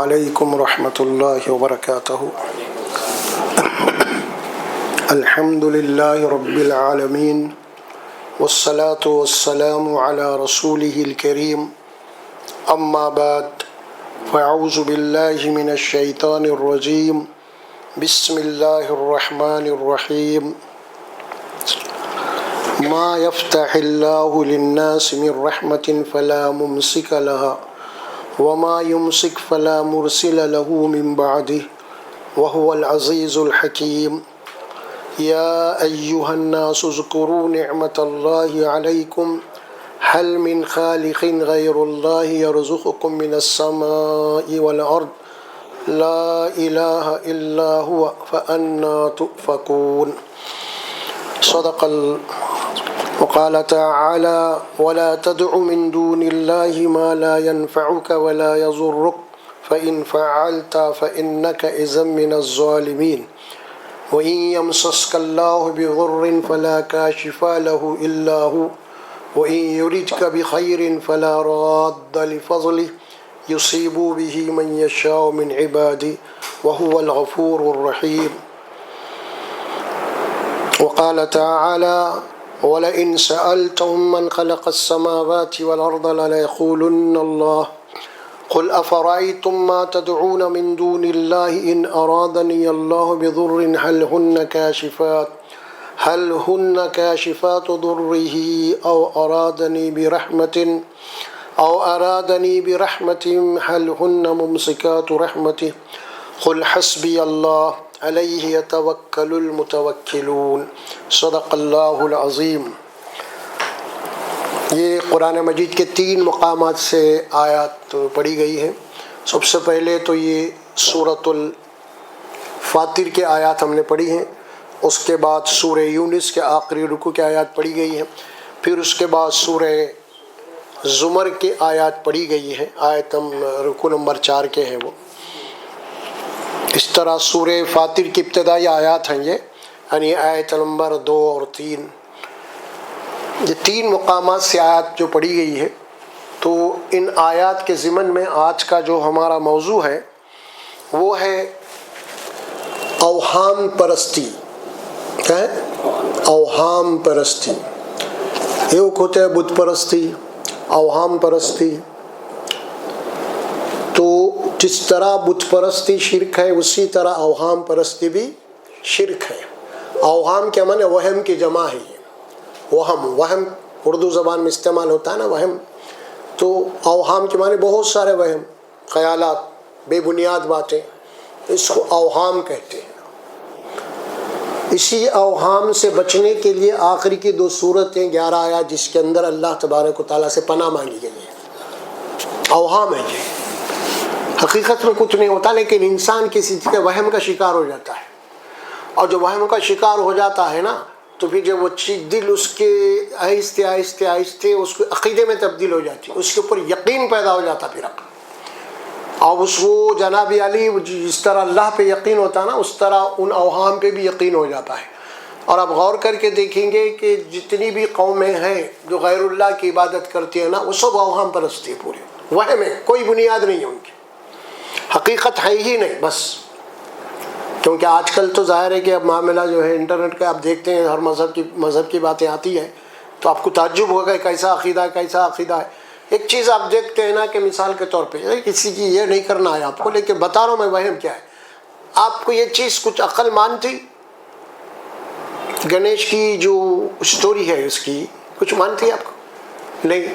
علیکم ورحمۃ اللہ وبرکاتہ۔ الحمد للہ رب العالمین والصلاة والسلام علی رسولہ الکریم، اما بعد فاعوذ باللہ من الشیطان الرجیم، بسم اللہ الرحمن الرحیم۔ ما یفتح اللہ للناس من رحمۃ فلا ممسک لها وما يمسك فلا مرسل له من بعده وهو العزيز الحكيم۔ يا أيها الناس اذكروا نعمة الله عليكم هل من خالق غير الله يرزقكم من السماء والأرض لا إله إلا هو فأنى تؤفكون۔ صدق وقال تعالى ولا تدع من دون الله ما لا ينفعك ولا يضرك فإن فعلت فإنك إذا من الظالمين۔ وإن يمسسك الله بضر فلا كاشف له إلا هو وإن يردك بخير فلا راد لفضله يصيب به من يشاء من عباده وهو الغفور الرحيم۔ وقال تعالى وَلَئِنْ سَأَلْتَهُمْ مَنْ خَلَقَ السَّمَاوَاتِ وَالْأَرْضَ لَيَقُولُنَّ اللَّهُ قُلْ أَفَرَأَيْتُمْ مَا تَدْعُونَ مِنْ دُونِ اللَّهِ إِنْ أَرَادَنِيَ اللَّهُ بِضُرٍّ هل هن كاشفات ضره أو أرادني برحمة هل هن ممسكات رحمته قل حسبي الله علیہ یتوکل المتوکلون۔ صدق اللہ العظیم۔ یہ قرآن مجید کے 3 مقامات سے آیات پڑھی گئی ہیں۔ سب سے پہلے تو یہ سورۃ الفاطر کے آیات ہم نے پڑھی ہیں، اس کے بعد سورہ یونس کے آخری رکوع کے آیات پڑھی گئی ہیں، پھر اس کے بعد سورہ زمر کے آیات پڑھی گئی ہیں، آیت رکوع نمبر 4 کے ہیں وہ۔ اس طرح سورہ فاطر کی ابتدائی آیات ہیں یہ، یعنی آیت نمبر 2 اور 3، یہ 3 مقامات سے آیات جو پڑھی گئی ہے۔ تو ان آیات کے ضمن میں آج کا جو ہمارا موضوع ہے وہ ہے اوہام پرستی۔ کیا ہے؟ اوہام پرستی۔ ایک ہوتا ہے بت پرستی، اوہام پرستی۔ تو جس طرح بت پرستی شرک ہے اسی طرح اوہام پرستی بھی شرک ہے۔ اوہام کیا معنی؟ وہم کی جمع ہے یہ۔ وہم اردو زبان میں استعمال ہوتا ہے نا، وہم۔ تو اوہام کے معنی بہت سارے وہم، خیالات، بے بنیاد باتیں، اس کو اوہام کہتے ہیں۔ اسی اوہام سے بچنے کے لیے آخری کی 2 صورتیں 11 آیات جس کے اندر اللہ تبارک و تعالیٰ سے پناہ مانگی گئی ہے۔ اوہام ہے یہ، حقیقت میں کچھ نہیں ہوتا، لیکن انسان کسی چیز کے وہم کا شکار ہو جاتا ہے، اور جو وہم کا شکار ہو جاتا ہے نا تو پھر جب وہ چیز دل اس کے آہستہ آہستہ آہستہ اس کے عقیدے میں تبدیل ہو جاتی ہے، اس کے اوپر یقین پیدا ہو جاتا پھر اور اس کو جناب علی جس طرح اللہ پہ یقین ہوتا ہے نا اس طرح ان اوہام پہ بھی یقین ہو جاتا ہے۔ اور آپ غور کر کے دیکھیں گے کہ جتنی بھی قومیں ہیں جو غیر اللہ کی عبادت کرتی ہیں نا وہ سب اوہام پرستی پورے وہم ہے، کوئی بنیاد نہیں ہے ان کی، حقیقت ہے ہی نہیں بس۔ کیونکہ آج کل تو ظاہر ہے کہ اب معاملہ جو ہے انٹرنیٹ کا آپ دیکھتے ہیں، ہر مذہب کی باتیں آتی ہیں تو آپ کو تعجب ہوگا کیسا عقیدہ ہے، کیسا عقیدہ ہے۔ ایک چیز آپ دیکھتے ہیں نا کہ مثال کے طور پہ کسی کی یہ نہیں کرنا ہے آپ کو، لیکن بتا رہا ہوں میں وہم کیا ہے۔ آپ کو یہ چیز کچھ عقل مان تھی؟ گنیش کی جو اسٹوری ہے اس کی کچھ مانتی آپ کو؟ نہیں۔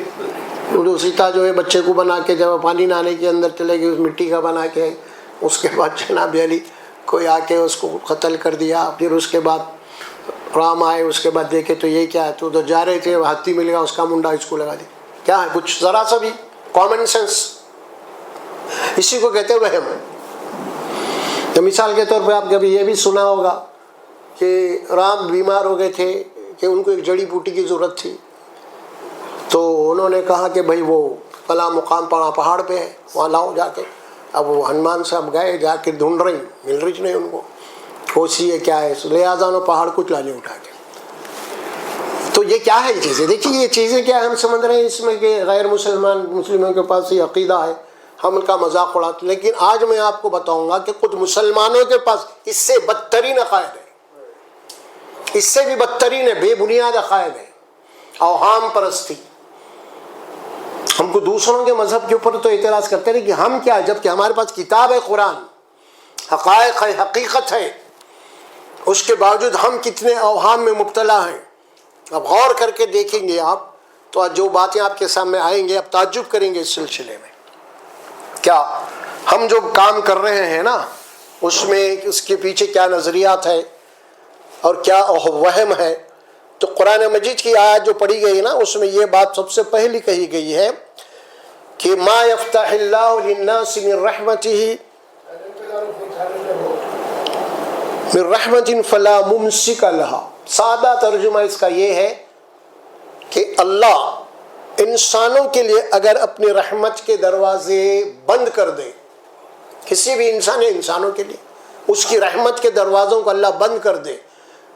وہ سیتا جو ہے بچے کو بنا کے جب پانی نہانے کے اندر چلے گئے، اس مٹی کا بنا کے، اس کے بعد جناب علی کوئی آ کے اس کو قتل کر دیا۔ پھر اس کے بعد رام آئے، اس کے بعد دیکھے تو یہ کیا ہے، تو ادھر جا رہے تھے، ہاتھی مل گیا، اس کا منڈا اس کو لگا دیا۔ کیا ہے؟ کچھ ذرا سا بھی کامن سینس، اسی کو کہتے ہیں وہم۔ تو مثال کے طور پہ آپ کبھی یہ بھی سنا ہوگا کہ رام بیمار ہو گئے تھے کہ ان کو ایک جڑی بوٹی کی ضرورت تھی، تو انہوں نے کہا کہ بھائی وہ فلاں مقام پہاڑ پہ ہے، وہاں لاؤ جا کے۔ اب وہ ہنومان صاحب گئے، جا کے ڈھونڈ رہی، مل رہی نہیں ان کو، کوسی ہے کیا ہے، لہٰذا انہوں پہاڑ کو چلا لے اٹھا کے۔ تو یہ کیا ہے یہ چیزیں؟ دیکھیے یہ چیزیں کیا ہم سمجھ رہے ہیں اس میں کہ غیر مسلموں کے پاس یہ عقیدہ ہے، ہم ان کا مذاق اڑاتے. لیکن آج میں آپ کو بتاؤں گا کہ خود مسلمانوں کے پاس اس سے بدترین عقائد ہے، اس سے بھی بدترین ہے، بے بنیاد عقائد ہے، اوہام پرستی. ہم کو دوسروں کے مذہب کے اوپر تو اعتراض کرتے رہے کہ ہم کیا، جبکہ ہمارے پاس کتاب ہے، قرآن، حقائق ہے، حقیقت ہے، اس کے باوجود ہم کتنے اوہام میں مبتلا ہیں. اب غور کر کے دیکھیں گے آپ تو جو باتیں آپ کے سامنے آئیں گے آپ تعجب کریں گے اس سلسلے میں. کیا ہم جو کام کر رہے ہیں نا اس میں اس کے پیچھے کیا نظریات ہے اور کیا وہم ہے. تو قرآن مجید کی آیت جو پڑھی گئی نا اس میں یہ بات سب سے پہلی کہی گئی ہے کہ ما یفتح اللہ للناس من رحمت فلا ممسک لہا. سادہ ترجمہ اس کا یہ ہے کہ اللہ انسانوں کے لیے اگر اپنی رحمت کے دروازے بند کر دے، کسی بھی انسانوں کے لیے اس کی رحمت کے دروازوں کو اللہ بند کر دے،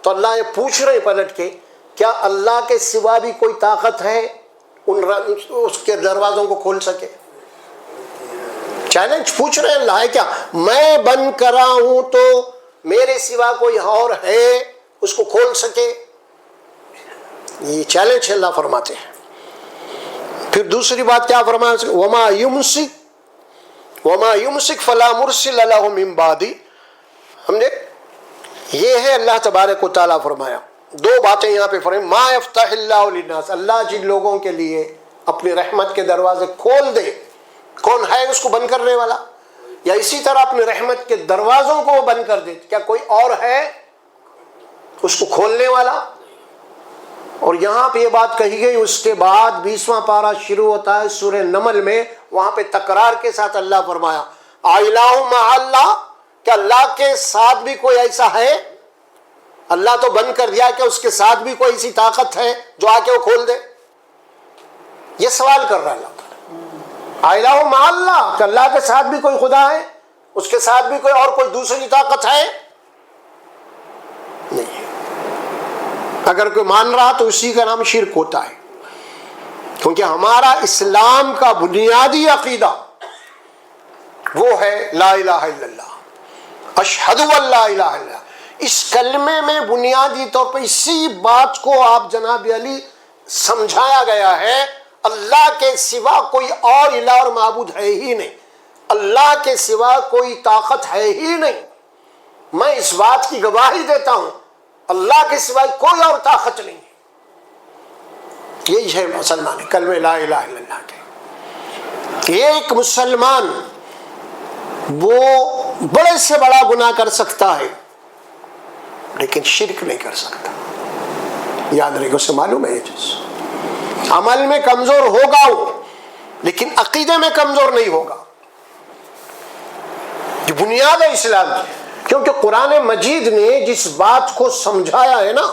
تو اللہ یہ پوچھ رہے پلٹ کے کیا اللہ کے سوا بھی کوئی طاقت ہے اس کے دروازوں کو کھول سکے؟ چیلنج پوچھ رہے ہیں اللہ ہے کیا میں بند کرا ہوں تو میرے سوا کوئی اور ہے اس کو کھول سکے؟ یہ چیلنج اللہ فرماتے ہیں. پھر دوسری بات کیا فرمایا؟ وما یمسک فلا مرسل لہ من بعدہ. ہم نے یہ ہے اللہ تبارک و تعالیٰ فرمایا دو باتیں یہاں پہ فرمائی. ما یفتح اللہ للناس، اللہ جن لوگوں کے لیے اپنی رحمت کے دروازے کھول دے، کون ہے اس کو بند کرنے والا؟ یا اسی طرح اپنی رحمت کے دروازوں کو وہ بند کر دے، کیا کوئی اور ہے اس کو کھولنے والا؟ اور یہاں پہ یہ بات کہی گئی. اس کے بعد 20واں پارہ شروع ہوتا ہے سورہ نمل میں، وہاں پہ تکرار کے ساتھ اللہ فرمایا الہ مع اللہ، کیا اللہ کے ساتھ بھی کوئی ایسا ہے؟ اللہ تو بند کر دیا کہ اس کے ساتھ بھی کوئی ایسی طاقت ہے جو آ کے وہ کھول دے؟ یہ سوال کر رہا اللہ تعالیٰ. الہ مع اللہ، کہ اللہ کے ساتھ بھی کوئی خدا ہے، اس کے ساتھ بھی کوئی دوسری طاقت ہے؟ نہیں. اگر کوئی مان رہا تو اسی کا نام شرک ہوتا ہے، کیونکہ ہمارا اسلام کا بنیادی عقیدہ وہ ہے لا الہ الا اللہ، اشہد ان لا الہ الا اللہ. اس کلمے میں بنیادی طور پر اسی بات کو آپ جناب علی سمجھایا گیا ہے اللہ کے سوا کوئی اور الہ اور معبود ہے ہی نہیں، اللہ کے سوا کوئی طاقت ہے ہی نہیں. میں اس بات کی گواہی دیتا ہوں اللہ کے سوا کوئی اور طاقت نہیں ہے. یہی ہے مسلمان کلمہ لا الہ الا اللہ کے. ایک مسلمان وہ بڑے سے بڑا گناہ کر سکتا ہے لیکن شرک نہیں کر سکتا. یاد رکھو، اسے معلوم ہے یہ چیز. عمل میں کمزور ہوگا وہ لیکن عقیدے میں کمزور نہیں ہوگا. یہ بنیاد ہے اسلام کی. کیونکہ قرآن مجید نے جس بات کو سمجھایا ہے نا،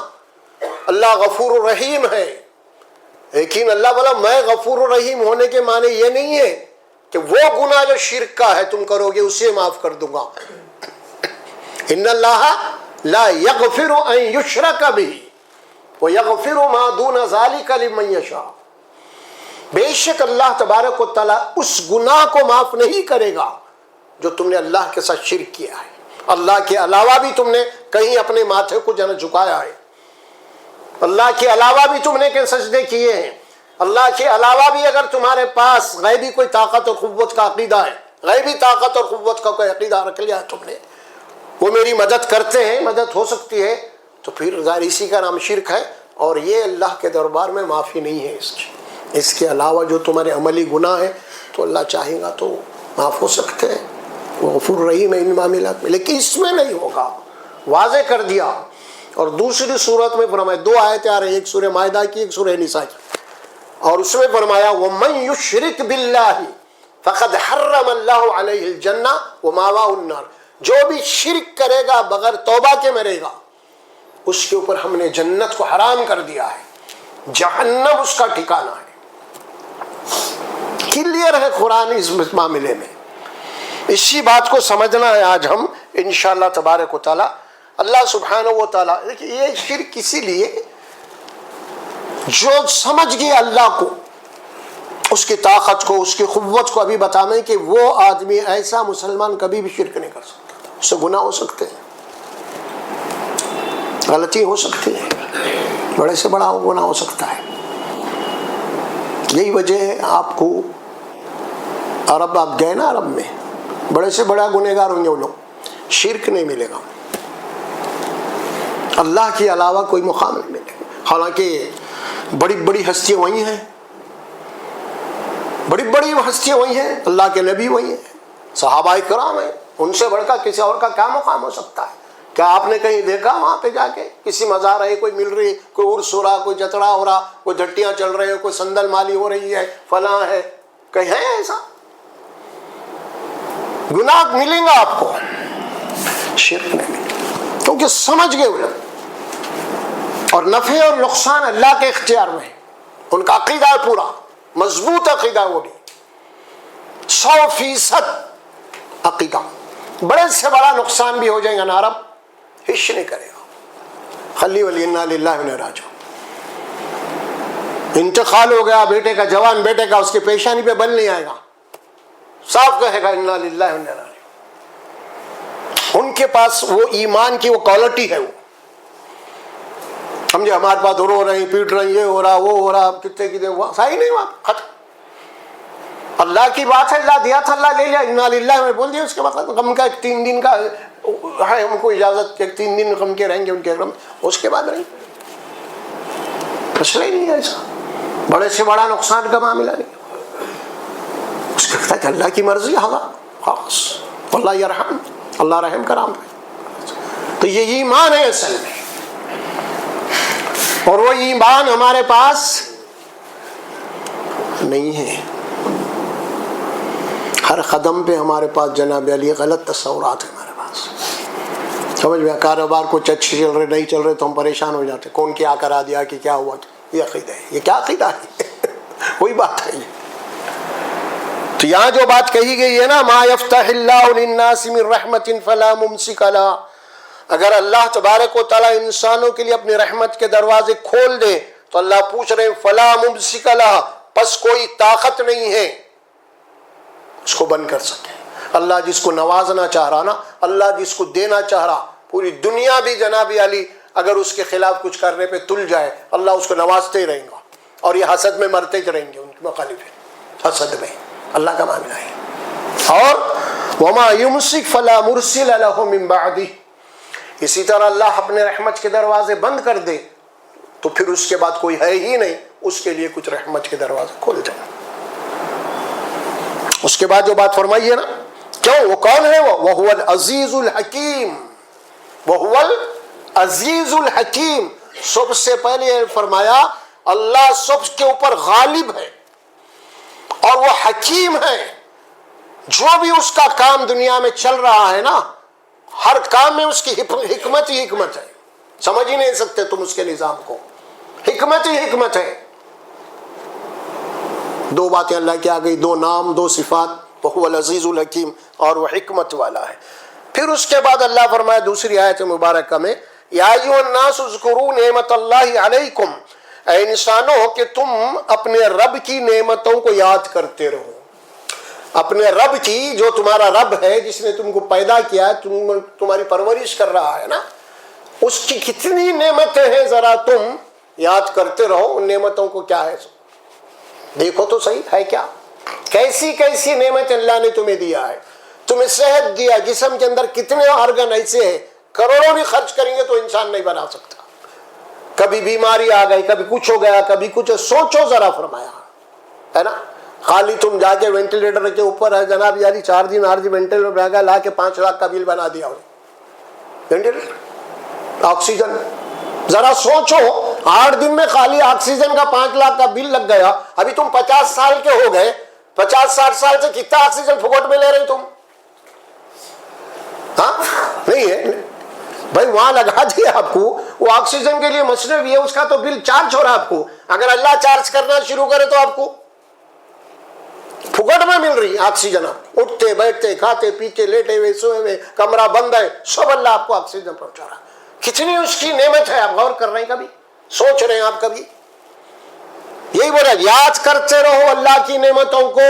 اللہ غفور الرحیم ہے، لیکن اللہ بولا میں غفور الرحیم ہونے کے معنی یہ نہیں ہے کہ وہ گناہ جو شرک کا ہے تم کرو گے اسے معاف کر دوں گا. ان اللہ لا یغفر ان یشرک بہ ویغفر ما دون ذلک لمن یشاء. بے شک اللہ تبارک و تعالیٰ اس گناہ کو معاف نہیں کرے گا جو تم نے اللہ کے ساتھ شرک کیا ہے. اللہ کے علاوہ بھی تم نے کہیں اپنے ماتھے کو جھکایا ہے، اللہ کے علاوہ بھی تم نے کہ سجدے کیے ہیں، اللہ کے علاوہ بھی اگر تمہارے پاس غیبی کوئی طاقت اور قوت کا عقیدہ ہے، غیبی طاقت اور قوت کا کوئی عقیدہ رکھ لیا ہے تم نے، وہ میری مدد کرتے ہیں، مدد ہو سکتی ہے، تو پھر ظاہر اسی کا نام شرک ہے. اور یہ اللہ کے دربار میں معافی نہیں ہے اس کی. اس کے علاوہ جو تمہارے عملی گناہ ہیں تو اللہ چاہے گا تو معاف ہو سکتے ہیں، وہ غفور رحیم ہے ان معاملات میں، لیکن اس میں نہیں ہوگا. واضح کر دیا. اور دوسری صورت میں فرمایا، دو آیتیں آ رہی ہیں، ایک سورہ مائدہ کی ایک سورہ نساء کی، اور اس میں فرمایا وَمَن يُشْرِكْ بِاللَّهِ فَقَدْ حَرَّمَ اللَّهُ عَلَيْهِ الْجَنَّةَ وَمَأْوَاهُ النَّارُ. جو بھی شرک کرے گا بغیر توبہ کے مرے گا اس کے اوپر ہم نے جنت کو حرام کر دیا ہے، جہنم اس کا ٹھکانہ ہے. کلیئر ہے قرآن اس معاملے میں. اسی بات کو سمجھنا ہے آج ہم انشاءاللہ تبارک و تعالی. اللہ سبحانہ و تعالی دیکھیے یہ شرک اسی لیے جو سمجھ گیا اللہ کو اس کی طاقت کو، اس کی قوت کو ابھی بتانا ہے کہ وہ آدمی ایسا مسلمان کبھی بھی شرک نہیں کر سکتا، اس سے گناہ ہو سکتے ہیں، غلطی ہو سکتی ہے، بڑے سے بڑا گناہ ہو سکتا ہے۔ یہی وجہ ہے آپ کو عرب، آپ گئے نا عرب میں، بڑے سے بڑا گنہگار ہوں گے وہ لوگ، شرک نہیں ملے گا، اللہ کے علاوہ کوئی مقام نہیں ملے گا۔ حالانکہ بڑی بڑی ہستیاں وہی ہیں، بڑی بڑی ہستیاں وہی ہیں، اللہ کے نبی وہی ہیں، صحابہ کرام ہیں، ان سے بڑھ کر کسی اور کا کیا مقام ہو سکتا ہے؟ کیا آپ نے کہیں دیکھا وہاں پہ جا کے کسی مزار ہے، کوئی مل رہی، کوئی عرس ہو رہا، کوئی جتڑا ہو رہا، کوئی جھٹیاں چل رہے ہیں، کوئی سندل مالی ہو رہی ہے، فلاں ہے، کہیں ہے ایسا؟ گناہ ملیں گا آپ کو، شرک نہیں ملے گا، کیونکہ سمجھ گئے وہ لوگ، اور نفع اور نقصان اللہ کے اختیار میں ہے، ان کا عقیدہ ہے پورا مضبوط عقیدہ، وہ بھی 100% عقیدہ، بڑے سے بڑا نقصان بھی ہو جائے گا نا عرب ہش نہیں کرے گا، خلی ولی انا للہ و انا راجعون۔ انتقال ہو گیا بیٹے کا، جوان بیٹے کا، اس کے پیشانی پہ بل نہیں آئے گا، صاف کہے گا انا للہ و انا راجعون۔ ان کے پاس وہ ایمان کی وہ کوالٹی ہے، وہ سمجھے، ہمارے پاس رو رہے ہیں، پیٹ رہے ہیں، یہ ہو رہا وہ ہو رہا، کتنے کی صحیح نہیں ہوا، ختم۔ اللہ کی بات ہے، اللہ دیا تھا، اللہ لے لیا، انا للہ میں بول دیا، اس کے بعد غم کا 3 دن کا ہے ہم کو اجازت کہ 3 دن غم کے رہیں گے ان کے غم، اس کے بعد نہیں، مسئلہ ہی نہیں ہے ایسا، بڑے سے بڑا نقصان کا معاملہ نہیں، اس کا کہتا ہے کہ اللہ کی مرضی ہوگا، خاص اللہ یرحم، اللہ رحم کرام ہے۔ تو یہ ایمان ہے اصل میں، اور وہ ایمان ہمارے پاس نہیں ہے، ہر قدم پہ ہمارے پاس جناب علی غلط تصورات ہیں ہمارے پاس، سمجھ میں، کاروبار کچھ اچھے چل رہے نہیں چل رہے تو ہم پریشان ہو جاتے، کون کیا کرا دیا کہ کیا ہوا، یہ عقیدہ ہے، یہ کیا عقیدہ ہے؟ وہی بات ہے یہ۔ تو یہاں جو بات کہی گئی ہے نا، ما یفتح اللہ للناس من رحمت فلا ممسک لہا، اگر اللہ تبارک و تعالیٰ انسانوں کے لیے اپنی رحمت کے دروازے کھول دے تو اللہ پوچھ رہے ہیں فلا ممسک لہا، پس کوئی طاقت نہیں ہے اس کو بند کر سکے۔ اللہ جس کو نوازنا چاہ رہا نا، اللہ جس کو دینا چاہ رہا، پوری دنیا بھی جناب علی اگر اس کے خلاف کچھ کرنے پہ تل جائے، اللہ اس کو نوازتے ہی رہیں گا، اور یہ حسد میں مرتے ہی رہیں گے، ان کے مخالف حسد میں، اللہ کا معاملہ ہے۔ اور وما یمسک فلا مرسل لہ من بعدہ، اسی طرح اللہ اپنے رحمت کے دروازے بند کر دے تو پھر اس کے بعد کوئی ہے ہی نہیں اس کے لیے کچھ رحمت کے دروازے کھول جائیں۔ اس کے بعد جو بات فرمائی ہے نا، کیوں، وہ کون ہے؟ وہ وہو العزیز الحکیم، وہو العزیز الحکیم، سب سے پہلے فرمایا اللہ سب کے اوپر غالب ہے اور وہ حکیم ہے، جو بھی اس کا کام دنیا میں چل رہا ہے نا، ہر کام میں اس کی حکمت ہی حکمت ہے، سمجھ ہی نہیں سکتے تم اس کے نظام کو، حکمت ہی حکمت ہے۔ 2 باتیں اللہ کی آ گئی، 2 نام، 2 صفات، وہو العزیز الحکیم اور وہ حکمت والا ہے۔ پھر اس کے بعد اللہ فرمایا دوسری آیت مبارکہ میں، یا ایھا الناس اذکروا نعمت اللہ علیکم، اے انسانوں کہ تم اپنے رب کی نعمتوں کو یاد کرتے رہو، اپنے رب کی، جو تمہارا رب ہے جس نے تم کو پیدا کیا ہے، تمہاری پرورش کر رہا ہے نا، اس کی کتنی نعمتیں ہیں ذرا تم یاد کرتے رہو، ان نعمتوں کو کیا ہے دیکھو تو صحیح ہے کیا، کیسی کیسی نعمت اللہ نے تمہیں دیا ہے، تمہیں صحت دیا، جسم کے اندر کتنے آرگن ایسے ہیں، کروڑوں بھی خرچ کریں گے تو انسان نہیں بنا سکتا، کبھی بیماری آ گئی، کبھی کچھ ہو گیا، کبھی کچھ، سوچو ذرا، فرمایا ہے نا، خالی تم جا کے وینٹیلیٹر کے اوپر ہے جناب یاری 4 دن 8 دن وینٹیلیٹر پہ گیا، لا کے 5 لاکھ کا بل بنا دیا وینٹیلیٹر، آکسیجن، ذرا سوچو 8 دن میں خالی آکسیجن کا 5 لاکھ کا بل لگ گیا، ابھی تم 50 سال کے ہو گئے، 50-60 سال سے کتنا آکسیجن پھوکٹ میں لے رہے تم؟ ہاں نہیں ہے بھائی، وہاں لگا دیا آپ کو، وہ آکسیجن کے لیے مصرف ہے، اس کا تو بل چارج ہو رہا ہے آپ کو، اگر اللہ چارج کرنا شروع کرے تو آپ کو پھوکٹ میں مل رہی آکسیجن، آپ اٹھتے بیٹھتے کھاتے پیتے لیٹے ہوئے سوئے ہوئے کمرہ بند ہے، سب اللہ آپ کو آکسیجن پہنچا رہا ہے، کتنی اس کی نعمت ہے، آپ غور کر رہے ہیں، کبھی سوچ رہے ہیں آپ کبھی؟ یہی بولا یاد کرتے رہو اللہ کی نعمتوں کو،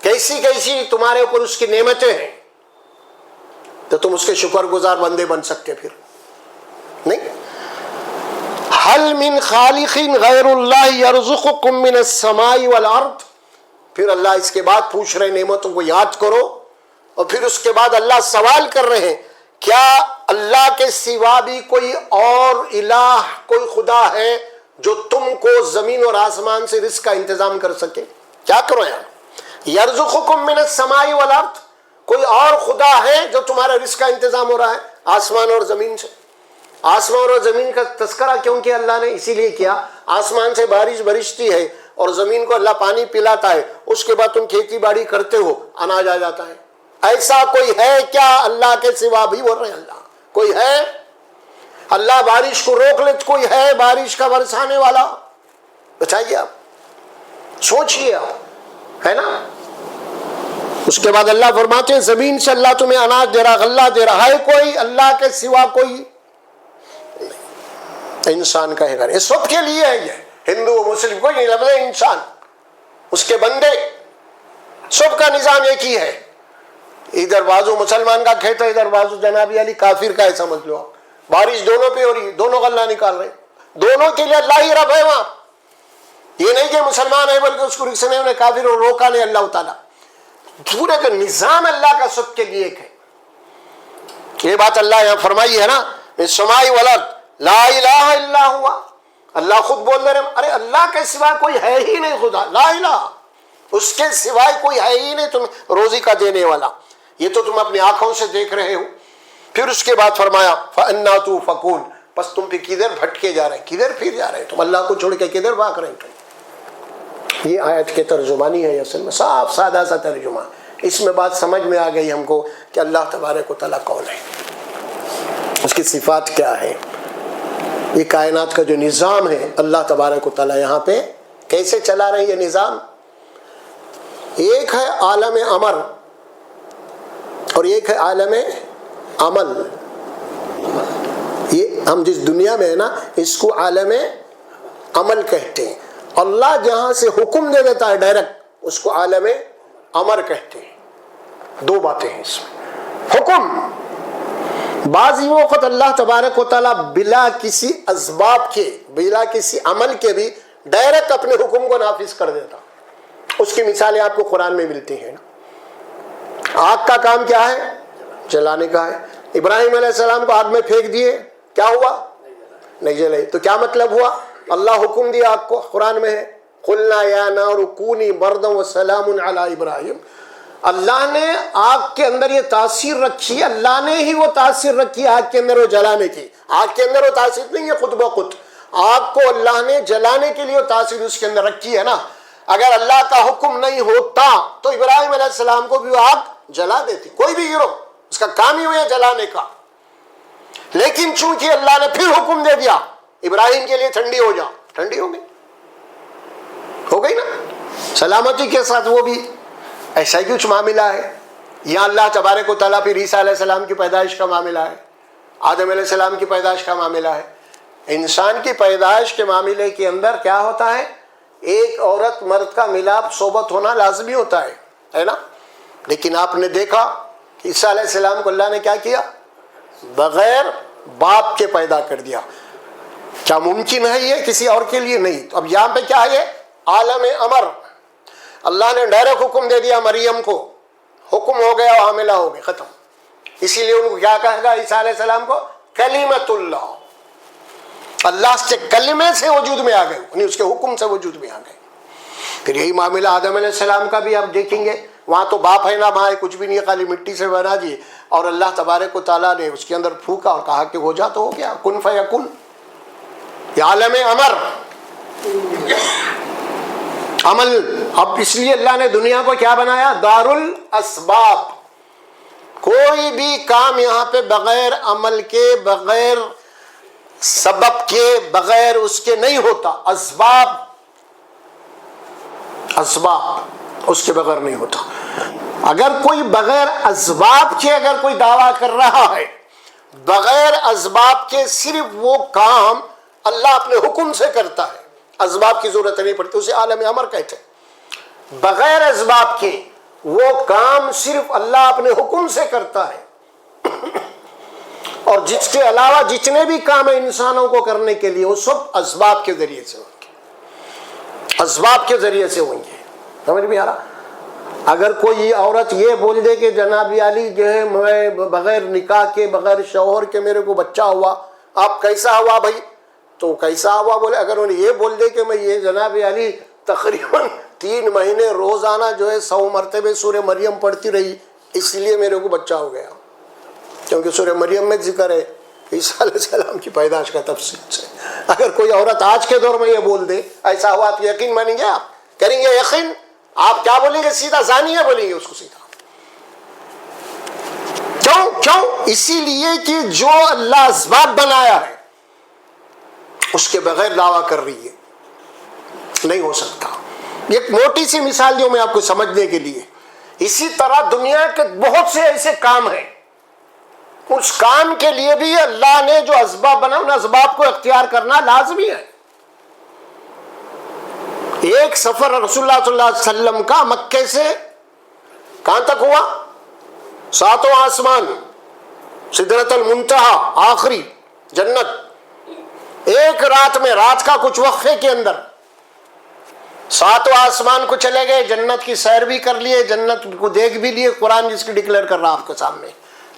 کیسی کیسی تمہارے اوپر اس کی نعمتیں ہیں، تو تم اس کے شکر گزار بندے بن سکتے پھر نہیں. حل من خالق غیر اللہ یرزقکم من السماء والارض. پھر اللہ اس کے بعد پوچھ رہے نعمتوں کو یاد کرو، اور پھر اس کے بعد اللہ سوال کر رہے ہیں کیا اللہ کے سوا بھی کوئی اور الہ، کوئی خدا ہے جو تم کو زمین اور آسمان سے رزق کا انتظام کر سکے؟ کیا کرو یہاں یرزقکم من السماء والارض، کوئی اور خدا ہے جو تمہارا رزق کا انتظام ہو رہا ہے آسمان اور زمین سے؟ آسمان اور زمین کا تذکرہ کیوں کیا اللہ نے؟ اسی لیے کیا آسمان سے بارش برستی ہے اور زمین کو اللہ پانی پلاتا ہے، اس کے بعد تم کھیتی باڑی کرتے ہو، اناج آ جاتا ہے. ایسا کوئی ہے کیا اللہ کے سوا بھی؟ بول رہے ہیں اللہ کوئی ہے؟ اللہ بارش کو روک لے تو کوئی ہے بارش کا برسانے والا؟ بتائیے آپ، سوچئے آپ، ہے نا. اس کے بعد اللہ فرماتے ہیں زمین سے اللہ تمہیں اناج دے رہا، غلہ دے رہا ہے، کوئی اللہ کے سوا کوئی؟ انسان کہے گا یہ سب کے لیے ہے، یہ ہندو مسلم کوئی نہیں، لفظ انسان، اس کے بندے، سب کا نظام ایک ہی ہے. ادھر بازو مسلمان کا کھیت ہے، ادھر بازو جناب علی کافر کا ہے، سمجھ لو آپ. بارش دونوں پہ ہو رہی، دونوں غلہ نکال رہے، دونوں کے لیے اللہ ہی رب ہے وہاں. یہ نہیں کہ مسلمان ہے بلکہ اس کو رکھنے انہیں کافر اور روکا نہیں اللہ تعالیٰ. پورے کا نظام اللہ کا سب کے لیے ایک ہے. یہ بات اللہ یہاں فرمائی ہے نا، السماء والارض لا الہ الا ہوا. اللہ خود بول رہے ہیں ارے اللہ کے سوا کوئی ہے ہی نہیں خدا، لا الہ، اس کے سوائے کوئی ہے ہی نہیں تم روزی کا دینے والا. یہ تو تم اپنی آنکھوں سے دیکھ رہے ہو. پھر اس کے بعد فرمایا فَأَنَّا تُؤْفَكُونَ، بس تم پھر کدھر بھٹکے جا رہے ہیں، کدھر پھر جا رہے ہیں تم، اللہ کو چھوڑ کے کدھر بھاگ رہے ہیں تم. یہ آیت کے ترجمانی ہے اصل میں، صاف سادہ سا ترجمہ. اس میں بات سمجھ میں آ گئی ہم کو کہ اللہ تبارک و تعالیٰ کون ہے، اس کی صفات کیا ہے، یہ کائنات کا جو نظام ہے اللہ تبارک و تعالیٰ یہاں پہ کیسے چلا رہے ہیں. یہ نظام ایک ہے عالم امر اور ایک ہے عالم عمل. یہ ہم جس دنیا میں ہے نا اس کو عالم عمل کہتے ہیں. اللہ جہاں سے حکم دے دیتا ہے ڈائریکٹ اس کو عالم امر کہتے ہیں. دو باتیں ہیں اس میں. حکم بعض وقت اللہ تبارک و تعالیٰ بلا کسی اسباب کے، بلا کسی عمل کے بھی ڈائریکٹ اپنے حکم کو نافذ کر دیتا. اس کی مثالیں آپ کو قرآن میں ملتی ہیں. آگ کا کام کیا ہے؟ جلانے کا ہے. ابراہیم علیہ السلام کو آگ میں پھینک دیے، کیا ہوا؟ نہیں جلے. تو کیا مطلب ہوا؟ اللہ حکم دیا آگ کو، قرآن میں ہے قلنا یا نار کونی بردا وسلام علی ابراہیم. اللہ نے آگ کے اندر یہ تاثیر رکھی، اللہ نے ہی وہ تاثیر رکھی آگ کے اندر وہ جلانے کی. آگ کے اندر وہ تاثیر نہیں ہے خود بخود، آگ کو اللہ نے جلانے کے لیے وہ تاثیر اس کے اندر رکھی ہے نا. اگر اللہ کا حکم نہیں ہوتا تو ابراہیم علیہ السلام کو بھی وہ آگ جلا دیتی. کوئی بھی گروہ اس کا کام ہی ہوا جلانے کا. لیکن چونکہ اللہ نے پھر حکم دے دیا ابراہیم کے لیے ٹھنڈی ہو جا، ٹھنڈی ہو گئی نا سلامتی کے ساتھ. وہ بھی ایسا ہی کچھ معاملہ ہے. یہاں اللہ تبارک و تعالیٰ پھر عیسیٰ علیہ السلام کی پیدائش کا معاملہ ہے، آدم علیہ السلام کی پیدائش کا معاملہ ہے. انسان کی پیدائش کے معاملے کے اندر کیا ہوتا ہے؟ ایک عورت مرد کا ملاپ صحبت ہونا لازمی ہوتا ہے نا. لیکن آپ نے دیکھا کہ عیسیٰ علیہ السلام کو اللہ نے کیا کیا؟ بغیر باپ کے پیدا کر دیا. کیا ممکن ہے یہ کسی اور کے لیے؟ نہیں. تو اب یہاں پہ کیا ہے؟ عالم امر. اللہ نے ڈائریکٹ حکم دے دیا مریم کو، حکم ہو گیا، حاملہ ہو گئی، ختم. اسی لیے ان کو کیا کہا گا عیسیٰ علیہ السلام کو؟ کلیمت اللہ. اللہ سے کلمے سے وجود میں آ گئے، انہیں اس کے حکم سے وجود میں آ گئے. پھر یہی معاملہ آدم علیہ السلام کا بھی آپ دیکھیں گے. وہاں تو باپ ہے نہ ماں ہے، کچھ بھی نہیں، خالی مٹی سے بنا دیے اور اللہ تبارک و تعالیٰ نے اس کے اندر پھونکا اور کہا کہ ہو جا تو ہو گیا، کن فیکن. یہ عالم امر عمل. اب اس لیے اللہ نے دنیا کو کیا بنایا؟ دار الاسباب. کوئی بھی کام یہاں پہ بغیر عمل کے، بغیر سبب کے، بغیر اس کے نہیں ہوتا. اسباب اس کے بغیر نہیں ہوتا. اگر کوئی بغیر اسباب کے اگر کوئی دعویٰ کر رہا ہے، بغیر اسباب کے صرف وہ کام اللہ اپنے حکم سے کرتا ہے، اسباب کی ضرورت نہیں پڑتی، اسے عالم امر کہتے ہیں۔ بغیر اسباب کے وہ کام صرف اللہ اپنے حکم سے کرتا ہے، اور جس کے علاوہ جتنے بھی کام ہیں انسانوں کو کرنے کے لیے وہ سب اسباب کے ذریعے سے ہوں گے، اسباب کے ذریعے سے ہوں گے۔ سمجھ میں آ رہا؟ اگر کوئی عورت یہ بول دے کہ جناب علی جو ہے میں بغیر نکاح کے بغیر شوہر کے میرے کو بچہ ہوا، آپ کیسا ہوا بھائی؟ تو کیسا ہوا بولے، اگر انہیں یہ بول دے کہ میں یہ جناب علی تقریباً 3 مہینے روزانہ جو ہے 100 مرتبہ سورہ مریم پڑھتی رہی اس لیے میرے کو بچہ ہو گیا، کیونکہ سورہ مریم میں ذکر ہے عیسیٰ علیہ السلام کی پیدائش کا تفصیل سے۔ اگر کوئی عورت آج کے دور میں یہ بول دے ایسا ہوا تو یقین مانیں گے آپ؟ کریں گے یقین؟ آپ کیا بولیں گے؟ سیدھا زانی ہے بولیں گے اس کو سیدھا۔ کیوں؟ اسی لیے کہ جو اللہ اسباب بنایا ہے اس کے بغیر دعویٰ کر رہی ہے، نہیں ہو سکتا۔ ایک موٹی سی مثال دوں میں آپ کو سمجھنے کے لیے۔ اسی طرح دنیا کے بہت سے ایسے کام ہیں، اس کام کے لیے بھی اللہ نے جو اسباب بنا ان اسباب کو اختیار کرنا لازمی ہے۔ ایک سفر رسول اللہ صلی اللہ علیہ وسلم کا مکے سے کہاں تک ہوا؟ 7واں آسمان، سدرۃ المنتہا، آخری جنت۔ ایک رات میں، رات کا کچھ وقفے کے اندر 7واں آسمان کو چلے گئے، جنت کی سیر بھی کر لیے، جنت کو دیکھ بھی لیے، قرآن جس کی ڈکلیئر کر رہا آپ کے سامنے،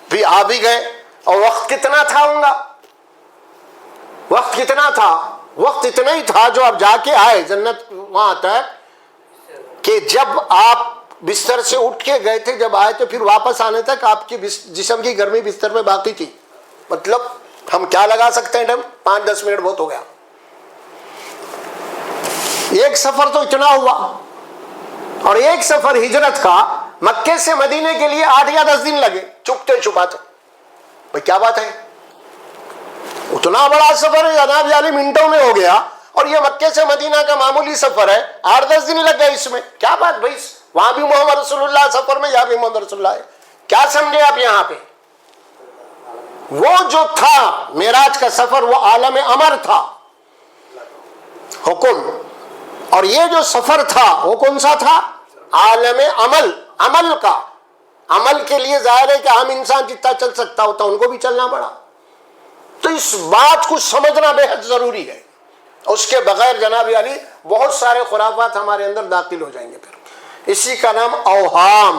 بھی آ بھی گئے۔ اور وقت کتنا تھا ہوں گا؟ وقت کتنا تھا؟ وقت اتنا ہی تھا جو آپ جا کے آئے جنت وہاں تک کہ جب آپ بستر سے اٹھ کے گئے تھے، جب آئے تو پھر واپس آنے تک آپ کی جسم کی گرمی بستر میں باقی تھی۔ مطلب ہم کیا لگا سکتے ہیں ٹائم؟ 5-10 منٹ بہت ہو گیا۔ ایک سفر تو اتنا ہوا، اور ایک سفر ہجرت کا مکے سے مدینے کے لیے 8 یا 10 دن لگے چھپتے چھپاتے۔ بھائی کیا بات ہے؟ اتنا بڑا سفر ہے جناب علی منٹوں میں ہو گیا، اور یہ مکے سے مدینہ کا معمولی سفر ہے، 8-10 دن لگ گئے اس میں۔ کیا بات بھائی؟ وہاں بھی محمد رسول اللہ سفر میں، یہاں بھی محمد رسول اللہ ہے۔ کیا سمجھے آپ یہاں پہ؟ وہ جو تھا معراج کا سفر وہ عالم امر تھا، حکم، اور یہ جو سفر تھا وہ کون سا تھا؟ عالم عمل، عمل کا۔ عمل کے لیے ظاہر ہے کہ عام انسان جتنا چل سکتا ہوتا ان کو بھی چلنا پڑا۔ تو اس بات کو سمجھنا بے حد ضروری ہے، اس کے بغیر جناب علی بہت سارے خرافات ہمارے اندر داخل ہو جائیں گے۔ پھر اسی کا نام اوہام،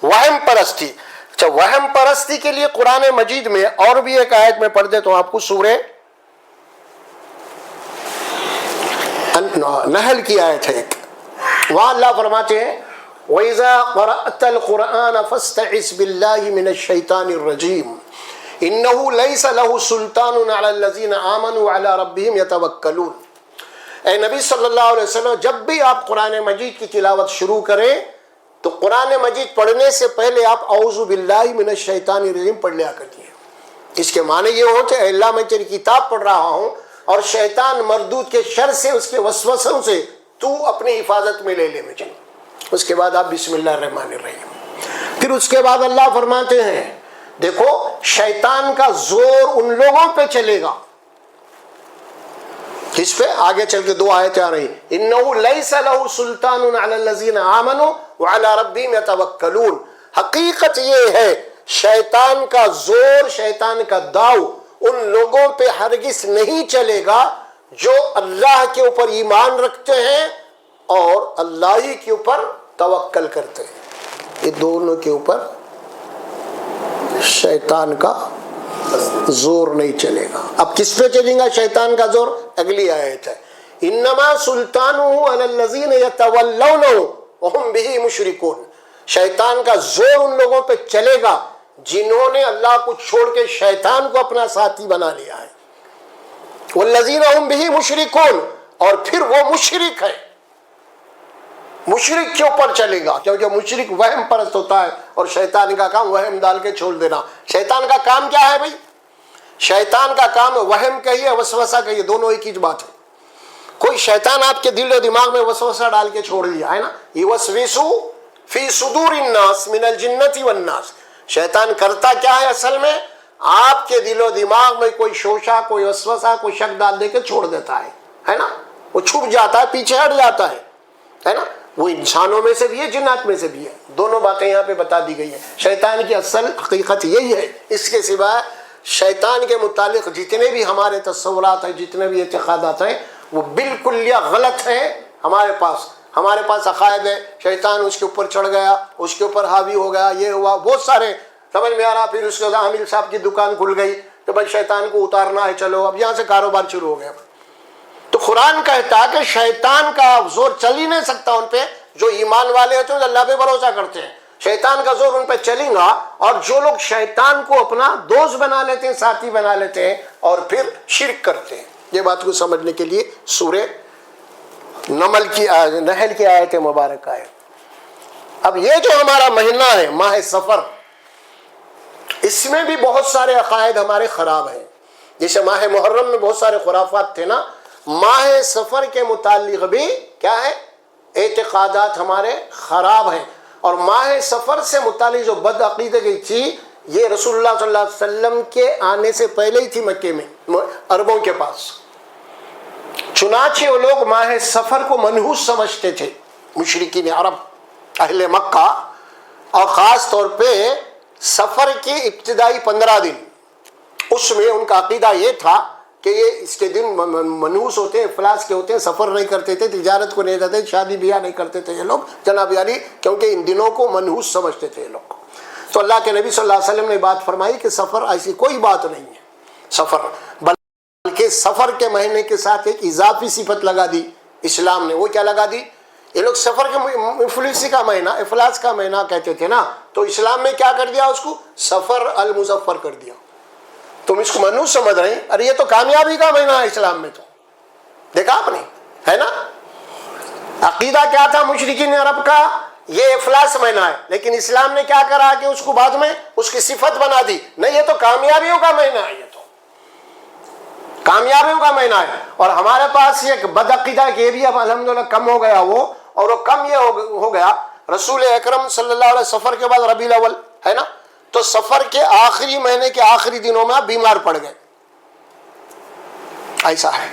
وہم پرستی۔ اچھا، وہم پرستی کے لیے قرآن مجید میں اور بھی ایک آیت میں پڑھ دیتا ہوں آپ کو، سورہ نحل کی آیت ہے ایک، وہاں اللہ فرماتے ہیں وَإِذَا قَرَأْتَ الْقُرْآنَ فَاسْتَعِذْ بِاللَّهِ مِنَ الشَّيْطَانِ الرَّجِيمِ إِنَّهُ لَيْسَ لَهُ سُلْطَانٌ عَلَى الَّذِينَ آمَنُوا وَعَلَى رَبِّهِمْ يَتَوَكَّلُونَ۔ اے نبی صلی اللہ علیہ وسلم، جب بھی آپ قرآن مجید کی تلاوت شروع کریں تو قرآن مجید پڑھنے سے پہلے آپ اعوذ باللہ من الشیطان الرجیم پڑھ لیا کرتی ہیں۔ اس کے معنی یہ ہو کہ اے اللہ میں تیری کتاب پڑھ رہا ہوں اور شیطان مردود کے شر سے، اس کے وسوسوں سے تو اپنی حفاظت میں لے لے مجھے۔ اس کے بعد آپ بسم اللہ الرحمن الرحیم۔ پھر اس کے بعد اللہ فرماتے ہیں دیکھو شیطان کا زور ان لوگوں پہ چلے گا، کس پہ؟ آگے چل کے 2 آیتیں آ رہی، انہو لیس لہ سلطان علی الذین آمنوا وعلی ربہم یتوکلون۔ حقیقت یہ ہے شیطان کا زور، شیطان کا داؤ ان لوگوں پہ ہرگز نہیں چلے گا جو اللہ کے اوپر ایمان رکھتے ہیں اور اللہ ہی کے اوپر توکل کرتے ہیں۔ یہ دونوں کے اوپر شیطان کا زور نہیں چلے گا۔ اب کس پہ چلیں گا شیطان کا زور؟ اگلی آیت ہے، انما سلطانہ علی الذین یتولونہ وہم بہ مشرکون۔ شیطان کا زور ان لوگوں پہ چلے گا جنہوں نے اللہ کو چھوڑ کے شیطان کو اپنا ساتھی بنا لیا ہے۔ والذین ہم بہ مشرکون، اور پھر وہ مشرک ہے، مشرک کے اوپر چلے گا، کیونکہ مشرک وہم پرست ہوتا ہے اور شیطان کا کام وہم ڈال کے چھوڑ دینا۔ شیطان کا کام کیا ہے بھائی؟ شیطان کا کام وہم کہیے وسوسہ کہیے، دونوں ایک ہی بات ہے۔ کوئی شیطان آپ کے دل و دماغ میں وسوسہ ڈال کے چھوڑ دیا ہے نا، یوسوس فی صدور الناس من الجنۃ والناس۔ شیطان کرتا کیا ہے اصل میں؟ آپ کے دل و دماغ میں کوئی شوشہ، کوئی وسوسہ، کوئی شک ڈال دے کے چھوڑ دیتا ہے نا۔ وہ چھپ جاتا ہے، پیچھے ہٹ جاتا ہے نا. وہ انسانوں میں سے بھی ہے، جنات میں سے بھی ہے. دونوں باتیں یہاں پہ بتا دی گئی ہیں. شیطان کی اصل حقیقت یہی ہے. اس کے سوا شیطان کے متعلق جتنے بھی ہمارے تصورات ہیں، جتنے بھی اعتقادات ہیں، وہ بالکل یا غلط ہیں. ہمارے پاس عقائد ہے شیطان اس کے اوپر چڑھ گیا، اس کے اوپر حاوی ہو گیا، یہ ہوا، بہت سارے سمجھ میں آ رہا. پھر اس کے بعد عامل صاحب کی دکان کھل گئی کہ بھائی شیطان کو اتارنا ہے، چلو اب یہاں سے کاروبار شروع ہو گیا. تو قرآن کہتا ہے کہ شیطان کا زور چل ہی نہیں سکتا ان پہ. جو ایمان والے ہوتے ہیں اللہ پہ بھروسہ کرتے ہیں، شیطان کا زور ان پہ چلے گا. اور جو لوگ شیطان کو اپنا دوست بنا لیتے ہیں، ساتھی بنا لیتے ہیں، اور پھر شرک کرتے ہیں. یہ بات کو سمجھنے کے لیے سورہ نحل کی آیت مبارکہ ہے. اب یہ جو ہمارا مہینہ ہے ماہ سفر، اس میں بھی بہت سارے عقائد ہمارے خراب ہیں. جیسے ماہ محرم میں بہت سارے خرافات تھے نا، ماہ سفر کے متعلق بھی کیا ہے، اعتقادات ہمارے خراب ہیں. اور ماہ سفر سے متعلق جو بد عقیدگی تھی، یہ رسول اللہ صلی اللہ علیہ وسلم کے آنے سے پہلے ہی تھی مکے میں، عربوں کے پاس. چنانچہ وہ لوگ ماہ سفر کو منحوس سمجھتے تھے، مشرکین عرب، اہل مکہ. اور خاص طور پہ سفر کے ابتدائی 15 دن، اس میں ان کا عقیدہ یہ تھا کہ یہ اس کے دن منحوس ہوتے ہیں، افلاس کے ہوتے ہیں، سفر نہیں کرتے تھے، تجارت کو نہیں جاتے، شادی بیاہ نہیں کرتے تھے یہ لوگ جناب علی، کیونکہ ان دنوں کو منحوس سمجھتے تھے یہ لوگ. تو اللہ کے نبی صلی اللہ علیہ وسلم نے بات فرمائی کہ سفر ایسی کوئی بات نہیں ہے. سفر بلکہ سفر کے مہینے کے ساتھ ایک اضافی صفت لگا دی اسلام نے. وہ کیا لگا دی؟ یہ لوگ سفر کے مفلسی کا مہینہ، افلاس کا مہینہ کہتے تھے نا، تو اسلام نے کیا کر دیا؟ اس کو سفر المظفر کر دیا. تم اس کو منحوس سمجھ رہے ہیں، ارے یہ تو کامیابی کا مہینہ ہے اسلام میں. تو دیکھا آپ نے، ہے نا؟ عقیدہ کیا تھا مشرکین عرب کا؟ یہ افلاس مہینہ ہے. لیکن اسلام نے کیا کرا کہ اس کو بعد میں اس کی صفت بنا دی. نہیں، یہ تو کامیابیوں کا مہینہ ہے، یہ تو کامیابیوں کا مہینہ ہے. اور ہمارے پاس یہ بد عقیدہ کہ یہ بھی اب الحمدللہ کم ہو گیا وہ، اور وہ کم یہ ہو گیا. رسول اکرم صلی اللہ علیہ وسلم سفر کے بعد ربیع الاول ہے نا، تو سفر کے آخری مہینے کے آخری دنوں میں آپ بیمار پڑ گئے، ایسا ہے.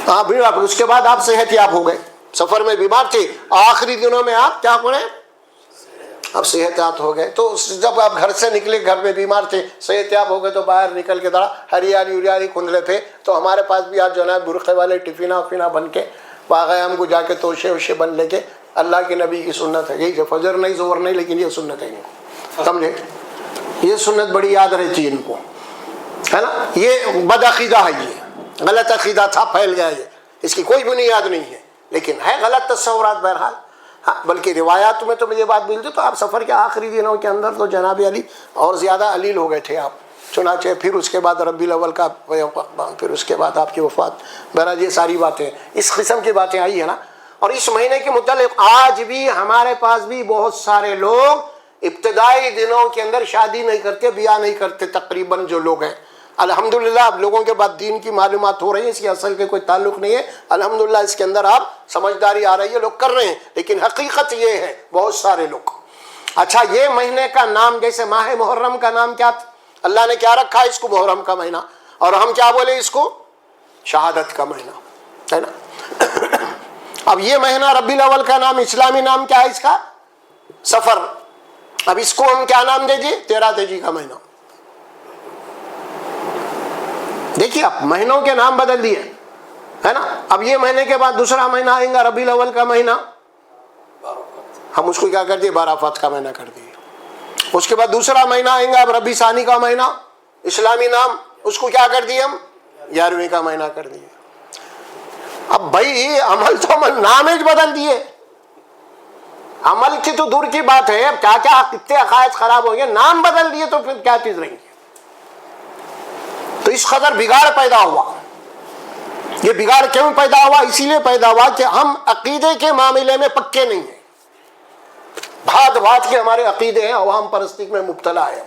ہاں، اس کے بعد آپ صحت یاب ہو گئے. سفر میں بیمار تھے، آخری دنوں میں آپ کیا کریں؟ اب صحت یاب ہو گئے. تو جب آپ گھر سے نکلے، گھر میں بیمار تھے، صحت یاب ہو گئے، تو باہر نکل کے ہریالی اریالی کھندلے تھے. تو ہمارے پاس بھی آج جو ہے برقعے والے ٹفینہ وفینہ بن کے باغ ہم کو جا کے توشے وشے بن لے کے، اللہ کے نبی کی سنت ہے. یہی فجر نہیں زور نہیں، لیکن یہ سنت ہے ان کو، سمجھے؟ یہ سنت بڑی یاد رہتی ہے ان کو، ہے نا. یہ بد عقیدہ ہے، یہ غلط عقیدہ تھا، پھیل گیا. یہ اس کی کوئی بنیاد نہیں ہے، لیکن ہے غلط تصورات بہرحال. ہاں، بلکہ روایات میں تو مجھے بات ملتی، تو آپ سفر کے آخری دنوں کے اندر تو جناب علی اور زیادہ علیل ہو گئے تھے آپ. چنانچہ پھر اس کے بعد ربیع الاول کا، پھر اس کے بعد آپ کی وفات. بہرحال یہ ساری باتیں، اس قسم کی باتیں آئی ہیں نا. اور اس مہینے کے متعلق آج بھی ہمارے پاس بھی بہت سارے لوگ ابتدائی دنوں کے اندر شادی نہیں کرتے، بیاہ نہیں کرتے. تقریباً جو لوگ ہیں، الحمدللہ اب لوگوں کے بعد دین کی معلومات ہو رہی ہے، اس کی اصل کے کوئی تعلق نہیں ہے. الحمدللہ اس کے اندر آپ سمجھداری آ رہی ہے، لوگ کر رہے ہیں. لیکن حقیقت یہ ہے بہت سارے لوگ. اچھا، یہ مہینے کا نام جیسے ماہ محرم کا نام کیا تھا؟ اللہ نے کیا رکھا ہے اس کو؟ محرم کا مہینہ. اور ہم کیا بولے اس کو؟ شہادت کا مہینہ، ہے نا. اب یہ مہینہ ربیع الاول کا نام، اسلامی نام کیا ہے اس کا؟ سفر. اب اس کو ہم کیا نام دے دیے؟ 13 تیجی کا مہینہ. دیکھیے آپ مہینوں کے نام بدل دیے، ہے نا. اب یہ مہینے کے بعد دوسرا مہینہ آئے گا ربیع الاول کا مہینہ، ہم اس کو کیا کر دیے؟ عرفات کا مہینہ کر دیے. اس کے بعد دوسرا مہینہ آئے گا اب ربیع ثانی کا مہینہ، اسلامی نام، اس کو کیا کر دیے ہم؟ 11ویں کا مہینہ کر دیے. اب بھائی عمل تو عمل، نام ہی بدل دیے. عمل کی تو دور کی بات ہے، اب کیا کیا کتنے عقائد خراب ہو گئے، نام بدل دیے تو پھر کیا چیز رہیں گی؟ تو اس قدر بگاڑ پیدا ہوا. یہ بگاڑ کیوں پیدا ہوا؟ اسی لیے پیدا ہوا کہ ہم عقیدے کے معاملے میں پکے نہیں ہیں. بھات بھات کے ہمارے عقیدے ہیں، عوام پرستی میں مبتلا ہے.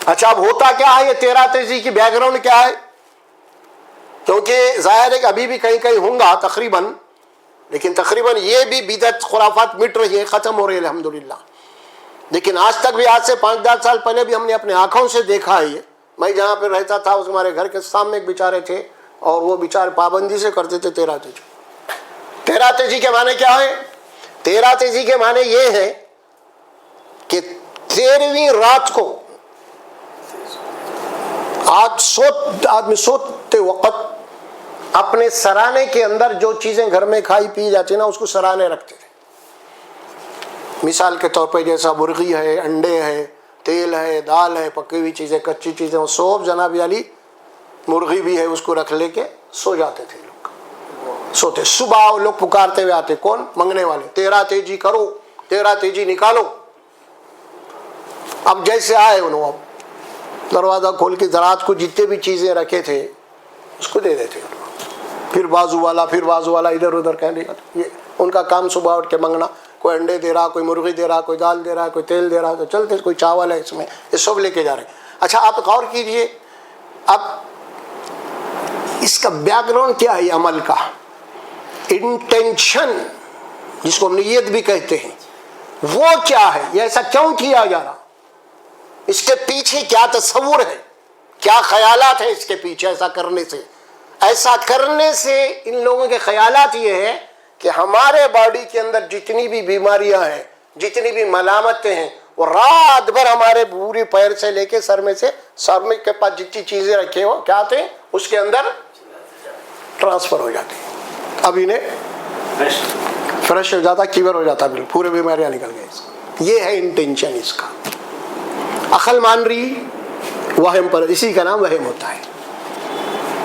اچھا، اب ہوتا کیا ہے؟ یہ 13 تیزی کی بیک گراؤنڈ کیا ہے؟ کیونکہ ظاہر ہے کہ ابھی بھی کہیں کہیں ہوں گا تقریباً، لیکن تقریباً یہ بھی بدعت خرافات مٹ رہی ہے، ختم ہو رہی ہے الحمدللہ. لیکن آج تک بھی، آج سے 5-10 سال پہلے بھی ہم نے اپنے آنکھوں سے دیکھا ہے. میں جہاں پہ رہتا تھا، اس ہمارے گھر کے سامنے ایک بیچارے تھے، اور وہ بیچارے پابندی سے کرتے تھے تیرا تیجی. تیرا تیجی کے معنی کیا ہے؟ تیرا تیجی کے معنی یہ ہے کہ 13ویں رات کو آدمی سوتے وقت اپنے سرانے کے اندر جو چیزیں گھر میں کھائی پی جاتی نا اس کو سرانے رکھتے تھے. مثال کے طور پہ جیسا مرغی ہے، انڈے ہے، تیل ہے، دال ہے، پکی ہوئی چیزیں، کچی چیزیں، وہ سب جناب علی مرغی بھی ہے اس کو رکھ لے کے سو جاتے تھے لوگ. سوتے صبح وہ لوگ پکارتے ہوئے آتے، کون؟ منگنے والے، تیرا تیجی کرو، تیرا تیجی نکالو. اب جیسے آئے انہوں اب دروازہ کھول کے زراعت کو جتنے بھی چیزیں رکھے تھے اس کو دے دیتے. پھر بازو والا ادھر ادھر کہنے لگا. یہ ان کا کام صبح اٹھ کے منگنا، کوئی انڈے دے رہا، کوئی مرغی دے رہا، کوئی دال دے رہا، کوئی تیل دے رہا، تو چلتے، کوئی چاول ہے اس میں، یہ سب لے کے جا رہے ہیں. اچھا آپ غور کیجئے اب اس کا بیک گراؤنڈ کیا ہے؟ عمل کا انٹینشن جس کو ہم نیت بھی کہتے ہیں، وہ کیا ہے؟ یہ ایسا کیوں کیا جا رہا؟ اس کے پیچھے کیا تصور ہے، کیا خیالات ہیں اس کے پیچھے؟ ایسا کرنے سے ان لوگوں کے خیالات یہ ہے کہ ہمارے باڈی کے اندر جتنی بھی بیماریاں ہیں، جتنی بھی ملامتیں ہیں، وہ رات بھر ہمارے پوری پیر سے لے کے سر میں کے پاس جتنی چیزیں رکھے ہو کیا آتے ہیں اس کے اندر ٹرانسفر ہو جاتے ہیں. اب انہیں فریش ہو جاتا، کلیئر ہو جاتا، بالکل پورے بیماریاں نکل گئی. یہ ہے انٹینشن اس کا. عقل مان رہی وہم پر، اسی کا نام وہم ہوتا ہے.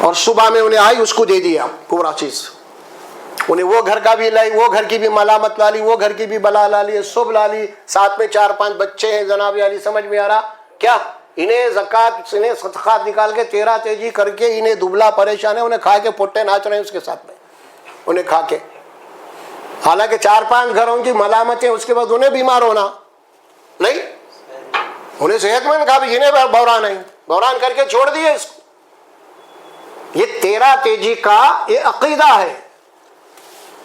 اور صبح میں انہیں آئی اس کو دے دیا پورا چیز. انہیں وہ گھر کا بھی لائی، وہ گھر کی بھی ملامت لا لی، وہ گھر کی بھی بلا لا لی، سب لا لی. ساتھ میں 4-5 بچے ہیں جناب علی. سمجھ میں آ رہا کیا؟ انہیں زکات، انہیں صدقات نکال کے تیرا تیجی کر کے انہیں دبلا پریشان ہے، انہیں کھا کے پٹے ناچ رہے ہیں اس کے ساتھ میں، انہیں کھا کے. حالانکہ 4-5 گھروں کی ملامتیں، اس کے بعد انہیں بیمار ہونا نہیں، انہیں صحت مند کھا بھی، انہیں بحران نہیں، بحران کر کے چھوڑ دیے اس کو. یہ تیرا تیجی کا یہ عقیدہ ہے،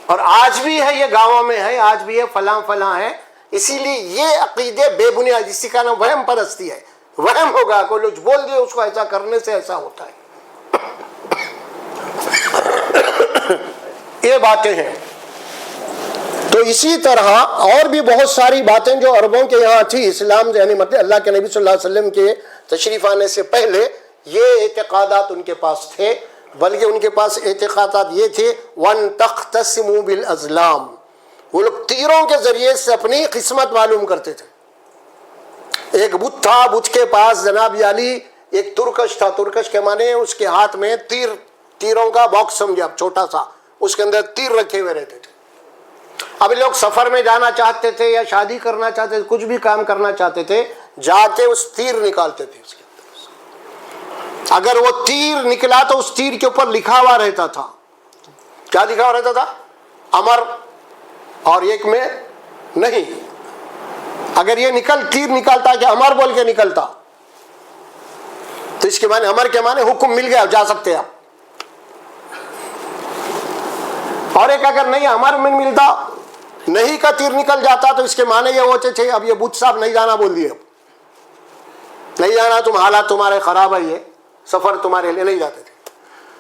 اور آج بھی ہے، یہ گاؤں میں ہے، آج بھی ہے، فلاں ہے. اسی لیے یہ عقیدے بے بنیاد، اسی کا نام وہم پرستی ہے. وہم ہوگا، کوئی لوگ بول دیے اس کو ایسا کرنے سے ایسا ہوتا ہے. یہ باتیں ہیں. تو اسی طرح اور بھی بہت ساری باتیں جو عربوں کے یہاں تھی، اسلام یعنی مطلب اللہ کے نبی صلی اللہ علیہ وسلم کے تشریف آنے سے پہلے یہ اعتقادات ان کے پاس تھے. بلکہ ان کے پاس اعتقادات یہ تھے وَن تَخْتَصِمُوا بِالْأَزْلَامِ، وہ لوگ تیروں کے ذریعے سے اپنی قسمت معلوم کرتے تھے. ایک بت تھا، بت کے پاس جناب علی ایک ترکش تھا. ترکش کے معنی اس کے ہاتھ میں تیروں کا باکس سمجھے آپ، چھوٹا سا، اس کے اندر تیر رکھے ہوئے رہتے تھے. اب لوگ سفر میں جانا چاہتے تھے یا شادی کرنا چاہتے تھے، کچھ بھی کام کرنا چاہتے تھے، جا کے اس تیر نکالتے تھے. اس کے اگر وہ تیر نکلا تو اس تیر کے اوپر لکھا ہوا رہتا تھا. کیا لکھا ہوا رہتا تھا؟ امر. اور ایک میں نہیں. اگر یہ تیر نکالتا کہ امر بول کے نکلتا تو اس کے معنی امر کے معنی حکم مل گیا، جا سکتے آپ. اور ایک اگر نہیں امر میں ملتا، نہیں کا تیر نکل جاتا تو اس کے معنی یہ ہوتے تھے اب یہ بت صاحب نہیں جانا بول دیے، نہیں جانا، تم حالات تمہارے خراب ہے، یہ سفر تمہارے لیے نہیں جاتے تھے.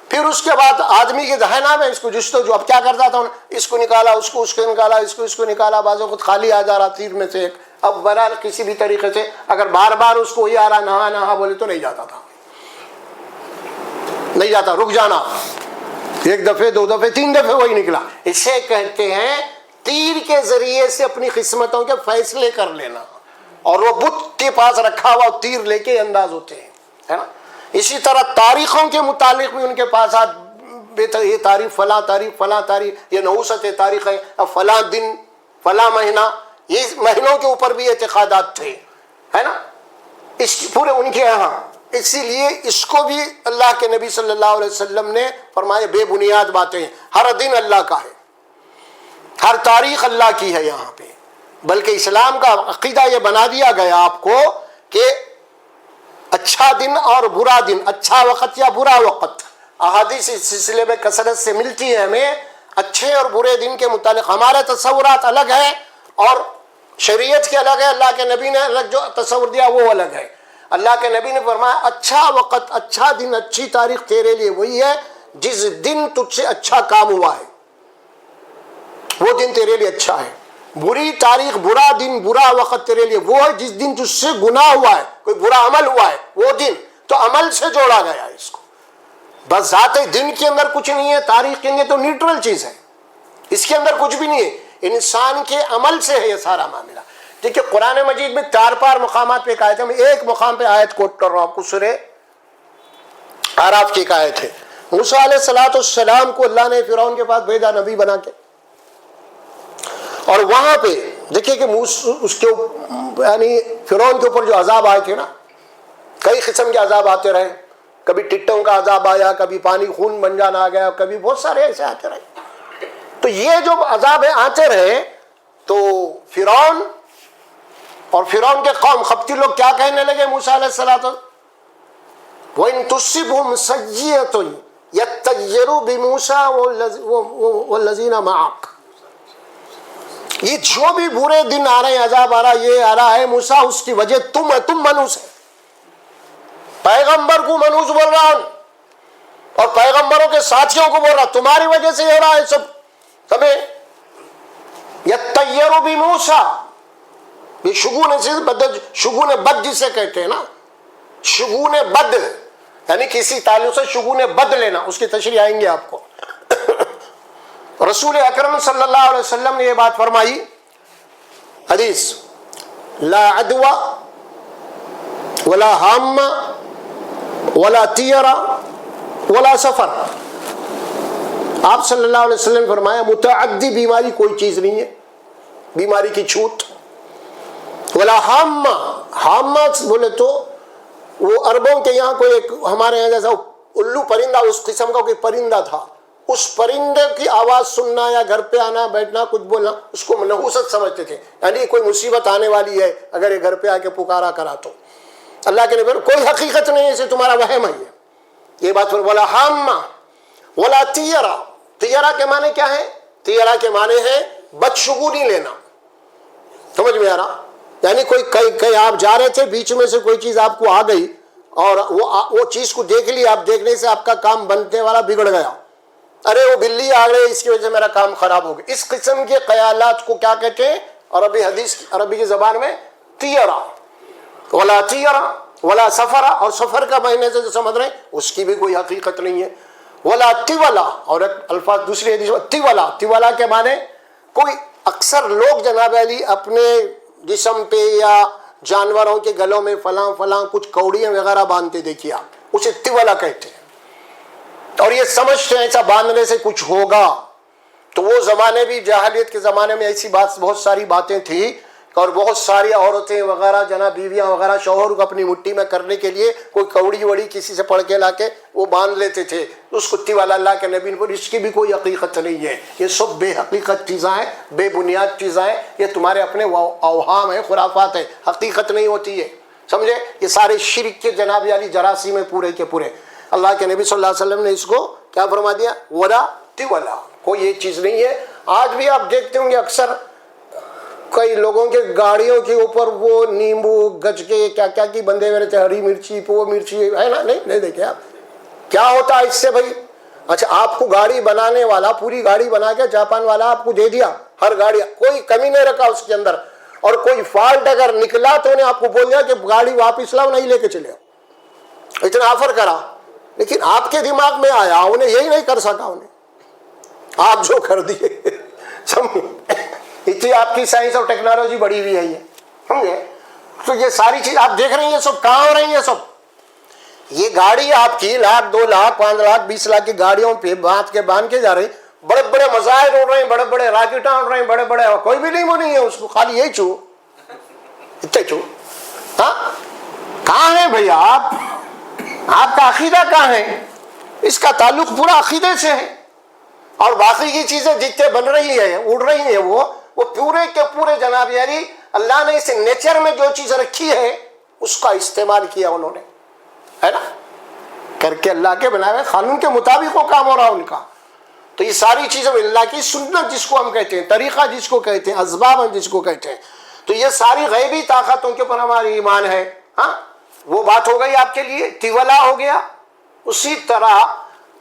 پھر اس کے بعد آدمی کے ذہن میں اس کو جستجو، اب کیا کرتا تھا، اس کو نکالا، اس کو نکالا، اس کو نکالا، بعض وقت خالی آ جا رہا تیر میں سے ایک. اب بہرحال کسی بھی طریقے سے اگر بار بار اس کو یہ آ رہا نہا بولے تو نہیں جاتا تھا، نہیں جاتا، رک جانا. 1 دفعہ 2 دفعہ 3 دفعہ وہی نکلا. اسے کہتے ہیں تیر کے ذریعے سے اپنی قسمتوں کے فیصلے کر لینا. اور وہ بت کے پاس رکھا ہوا تیر لے کے انداز ہوتے ہیں، ہے نا. اسی طرح تاریخوں کے متعلق بھی ان کے پاس یہ تاریخ فلاں تاریخ، یہ نحوست تاریخ ہے، اب فلاں دن فلاں مہینہ، یہ مہینوں کے اوپر بھی اعتقادات تھے، ہے نا، اس پورے ان کے یہاں. اسی لیے اس کو بھی اللہ کے نبی صلی اللہ علیہ وسلم نے فرمایا بے بنیاد باتیں ہیں. ہر دن اللہ کا ہے، ہر تاریخ اللہ کی ہے یہاں پہ. بلکہ اسلام کا عقیدہ یہ بنا دیا گیا آپ کو کہ اچھا دن اور برا دن، اچھا وقت یا برا وقت. احادیث اس سلسلے میں کثرت سے ملتی ہے ہمیں. اچھے اور برے دن کے متعلق ہمارے تصورات الگ ہیں اور شریعت کے الگ ہے. اللہ کے نبی نے الگ جو تصور دیا وہ الگ ہے. اللہ کے نبی نے فرمایا اچھا وقت، اچھا دن، اچھی تاریخ تیرے لیے وہی ہے جس دن تجھ سے اچھا کام ہوا ہے وہ دن تیرے لیے اچھا ہے. بری تاریخ، برا دن، برا وقت تیرے لیے وہ ہے جس دن تجھ سے گناہ ہوا ہے، کوئی برا عمل ہوا ہے وہ دن. تو عمل سے جوڑا گیا ہے اس کو. بس ذات دن کے اندر کچھ نہیں ہے، تاریخ کہیں گے تو نیوٹرل چیز ہے، اس کے اندر کچھ بھی نہیں ہے. انسان کے عمل سے ہے یہ سارا معاملہ. دیکھیے قرآن مجید میں 4 مقامات پہ ایک آیت ہے. میں ایک مقام پہ آیت کوٹ کر رہا ہوں آپ کو. سورہ اعراف کی ایک آیت ہے. موسیٰ علیہ السلام کو اللہ نے فرعون کے پاس بھیجا نبی بنا کے، اور وہاں پہ دیکھیے کہ اس کے یعنی فرعون کے اوپر جو عذاب آئے تھے نا، کئی قسم کے عذاب آتے رہے. کبھی ٹٹوں کا عذاب آیا، کبھی پانی خون بن جانا آ گیا، کبھی بہت سارے ایسے آتے رہے. تو یہ جو عذاب آتے رہے تو فرعون اور فرعون کے قوم قبطی لوگ کیا کہنے لگے موسیٰ علیہ السلام، وَإِن تُصِبْهُمْ سَيِّئَةٌ يَطَّيَّرُوا بِمُوسَىٰ وَالَّذِينَ مَعَهُ. یہ جو بھی برے دن آ رہے ہیں، عذاب آ رہا ہے، یہ آ رہا ہے موسیٰ اس کی وجہ تم ہے، تم منوس ہے. پیغمبر کو منوس بول رہا ہوں اور پیغمبروں کے ساتھیوں کو بول رہا تمہاری وجہ سے ہو رہا ہے سب. تمہیں یطیروا بموسیٰ، یہ شگون بد جسے کہتے ہیں نا، شگون بد یعنی کسی تعلق سے شگون بد لینا، اس کی تشریح آئیں گے آپ کو. رسول اکرم صلی اللہ علیہ وسلم نے یہ بات فرمائی، حدیث لا عدوى ولا حامہ ولا طیرہ ولا سفر. آپ صلی اللہ علیہ وسلم نے فرمایا متعدی بیماری کوئی چیز نہیں ہے، بیماری کی چھوٹ. ولا حامہ، حامہ بولے تو وہ عربوں کے یہاں کوئی ایک ہمارے یہاں جیسا الو پرندہ، اس قسم کا کوئی پرندہ تھا، اس پرندے کی آواز سننا یا گھر پہ آنا بیٹھنا کچھ بولنا اس کو نحوست سمجھتے تھے، یعنی کوئی مصیبت آنے والی ہے اگر یہ گھر پہ آ کے پکارا کرا تو. اللہ کے نبی کوئی حقیقت نہیں ہے، اسے تمہارا وہم ہے یہ بات. ولا حامہ ولا طیرہ. طیرہ کے معنی کیا ہے؟ طیرہ کے معنی ہے بدشگونی لینا. سمجھ میں آ رہا؟ یعنی کوئی کہیں آپ جا رہے تھے، بیچ میں سے کوئی چیز آپ کو آ گئی اور وہ چیز کو دیکھ لی، آپ دیکھنے سے آپ کا کام بننے والا بگڑ گیا. ارے وہ بلی آ گئی، اس کی وجہ سے میرا کام خراب ہو گیا. اس قسم کے خیالات کو کیا کہتے ہیں عربی کی زبان میں؟ طیرہ. ولا طیرہ ولا سفر، اور سفر کا معنی سے جو سمجھ رہے ہیں اس کی بھی کوئی حقیقت نہیں ہے. ولا طولا، اور ایک الفاظ دوسری حدیث میں طولا. طولا کے معنی کوئی اکثر لوگ جناب علی اپنے جسم پہ یا جانوروں کے گلوں میں فلاں کچھ کوڑیاں وغیرہ باندھتے دیکھیے آپ، اسے طولا کہتے ہیں، اور یہ سمجھتے ہیں ایسا باندھنے سے کچھ ہوگا. تو وہ زمانے بھی جاہلیت کے زمانے میں ایسی بہت ساری باتیں تھیں، اور بہت ساری عورتیں وغیرہ جناب بیویاں وغیرہ شوہر کو اپنی مٹھی میں کرنے کے لیے کوئی کوڑی وڑی کسی سے پڑھ کے لا کے وہ باندھ لیتے تھے. اس کتی والا اللہ کے نبی پر اس کی بھی کوئی حقیقت نہیں ہے. یہ سب بے حقیقت چیزیں ہیں، بے بنیاد چیزیں ہیں، یہ تمہارے اپنے اوہام ہیں، خرافات ہیں، حقیقت نہیں ہوتی ہے. سمجھے؟ یہ سارے شرک کے جناب علی جراثیم میں پورے کے پورے. اللہ کے نبی صلی اللہ علیہ وسلم نے اس کو کیا فرما دیا؟ ولا طولا. کوئی یہ چیز نہیں ہے. آج بھی آپ دیکھتے ہوں گے اکثر کئی لوگوں کے گاڑیوں کے اوپر وہ نیمبو گج کے کیا کیا کی بندے ہوئے رہتے، ہری مرچی وہ مرچی ہے نا. نہیں دیکھے آپ کیا ہوتا ہے اس سے بھائی. اچھا آپ کو گاڑی بنانے والا پوری گاڑی بنا کے جاپان والا آپ کو دے دیا، ہر گاڑی کوئی کمی نہیں رکھا اس کے اندر، اور کوئی فالٹ اگر نکلا تو انہیں آپ کو بول دیا کہ گاڑی واپس لاؤ، نہیں لے کے چلے آؤ، اتنا آفر کرا. لیکن آپ کے دماغ میں آیا، انہیں یہی نہیں کر سکا، انہیں آپ جو کر دیے. اتنی آپ کی سائنس اور ٹیکنالوجی بڑی ہوئی ہے یہ، سمجھے؟ تو یہ ساری چیز آپ دیکھ رہے ہیں، سب کہاں ہو رہی ہیں سب. یہ گاڑی آپ کی 1,00,000 2,00,000 5,00,000 20,00,000 کی گاڑیوں پہ باندھ کے جا رہی، بڑے بڑے مزائل اڑ رہے ہیں، بڑے بڑے راکٹاں اڑ رہے ہیں، بڑے بڑے، کوئی بھی نہیں وہ نہیں ہے اس کو، خالی یہی چھو اتنے چھو. ہاں کہاں ہے بھیا آپ کا عقیدہ کہاں ہے؟ اس کا تعلق پورا عقیدے سے ہے. اور باقی کی چیزیں جتنے بن رہی ہیں اڑ رہی ہیں وہ پورے کے پورے جناب یعنی اللہ نے اس نیچر میں جو چیز رکھی ہے اس کا استعمال کیا انہوں نے، ہے نا، کر کے اللہ کے بنائے ہوئے قانون کے مطابق وہ کام ہو رہا ان کا. تو یہ ساری چیزیں اللہ کی سنت جس کو ہم کہتے ہیں، طریقہ جس کو کہتے ہیں، اسباب ہم جس کو کہتے ہیں. تو یہ ساری غیبی طاقتوں کے اوپر ہماری ایمان ہے. ہاں وہ بات ہو گئی آپ کے لیے، طولا ہو گیا. اسی طرح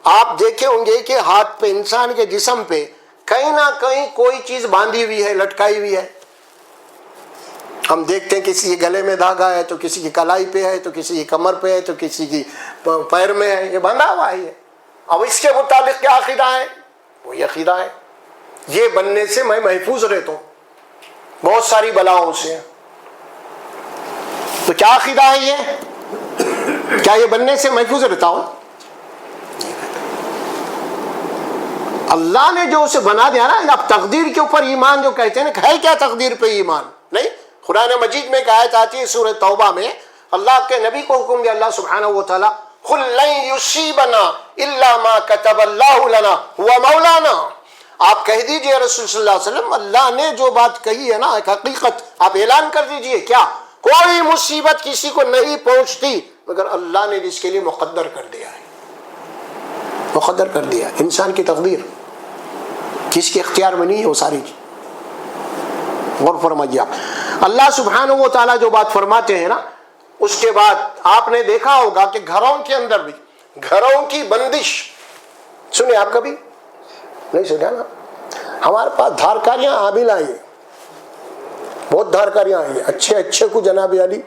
آپ دیکھے ہوں گے کہ ہاتھ پہ، انسان کے جسم پہ کہیں نہ کہیں کوئی چیز باندھی ہوئی ہے، لٹکائی ہوئی ہے. ہم دیکھتے ہیں کسی کے گلے میں دھاگا ہے تو کسی کی کلائی پہ ہے تو کسی کی کمر پہ ہے تو کسی کی پیر میں ہے، یہ بندھا ہوا ہے یہ. اب اس کے متعلق کیا عقیدہ ہے؟ وہی عقیدہ ہے یہ بننے سے میں محفوظ رہتا ہوں بہت ساری بلاؤں سے. تو کیا عقیدہ ہے یہ؟ کیا یہ بننے سے محفوظ رہتا ہوں؟ اللہ نے جو اسے بنا دیا نا. اب تقدیر کے اوپر ایمان جو کہتے ہیں نا، ہے کیا تقدیر پہ ایمان؟ نہیں. قرآن مجید میں ایک آیت آتی ہے سورہ توبہ میں، اللہ کے نبی کو حکم دیا اللہ سبحانہ و تعالیٰ، قُلْ لَن يُصِيبَنَا إِلَّا مَا كَتَبَ اللَّهُ لَنَا هُوَ مَوْلَانَا. آپ کہہ دیجئے رسول صلی اللہ علیہ وسلم، اللہ نے جو بات کہی ہے نا ایک حقیقت، آپ اعلان کر دیجئے کیا؟ کوئی مصیبت کسی کو نہیں پہنچتی مگر اللہ نے جس کے لیے مقدر کر دیا ہے. مقدر کر دیا. انسان کی تقدیر کس کے اختیار میں نہیں ہے وہ ساری چیز. غور فرمائیے. اللہ سبحانہ و تعالیٰ جو بات فرماتے ہیں نا، اس کے بعد آپ نے دیکھا ہوگا کہ گھروں کے اندر بھی گھروں کی بندش سنے آپ کبھی نہیں سنا نا؟ ہمارے پاس دھارکاریاں عامل آئی ہیں، بہت دھارکاریاں آئی ہیں. اچھے کو جناب علی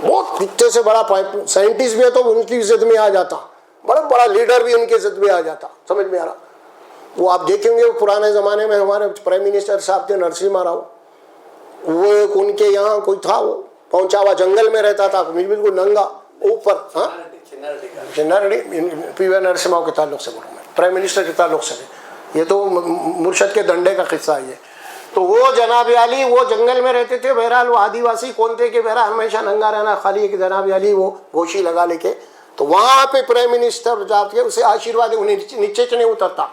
بہت اتنے سے بڑا سائنٹسٹ بھی ہے تو ان کی عزت میں آ جاتا، بڑا بڑا لیڈر بھی ان کی عزت میں آ جاتا. سمجھ میں آ رہا؟ وہ آپ دیکھیں گے پرانے زمانے میں ہمارے پرائم منسٹر صاحب تھے نرسمہا مہاراؤ، وہ ایک ان کے یہاں کوئی تھا، وہ پہنچا ہوا جنگل میں رہتا تھا بالکل ننگا اوپر. ہاں پی وی نرسمہا کے تعلق سے بولوں میں، پرائم منسٹر کے تعلق سے. یہ تو مرشد کے ڈنڈے کا قصہ ہے. تو وہ جناب علی وہ جنگل میں رہتے تھے. بہرحال وہ آدی واسی کون تھے کہ بہرحال ہمیشہ ننگا رہنا، خالی ایک جناب علی وہ گوشی لگا لے کے. تو وہاں پہ پرائم منسٹر جا کے اسے آشیرواد، انہیں نیچے سے نہیں اترتا،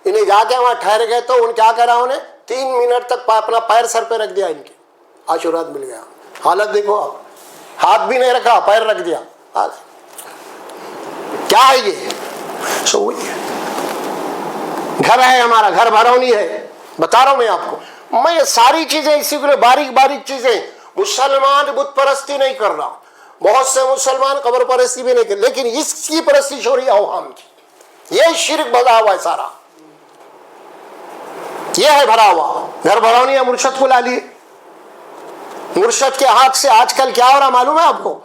انہیں جا کے وہاں ٹھہر گئے تو ان کیا کرا، انہیں 3 منٹ تک اپنا پیر سر پہ رکھ دیا، ان کے آشیرواد مل گیا. حالت دیکھو آپ، ہاتھ بھی نہیں رکھا، پیر رکھ دیا. کیا ہے یہ؟ سو گھر ہے ہمارا، گھر بھرونی ہے. بتا رہا ہوں میں آپ کو، میں یہ ساری چیزیں اسی کے لیے باریک باریک چیزیں. مسلمان بت پرستی نہیں کر رہا، بہت سے مسلمان قبر پرستی بھی نہیں کر، لیکن اس کی پرستی ہو رہی ہے اوہام کی. یہ شرک بھرا ہوا ہے سارا، یہ ہے بھرا ہوا. گھر بھرونی ہے، مرشد کو لا لیے. مرشد کے ہاتھ سے آج کل کیا ہو رہا معلوم ہے آپ کو؟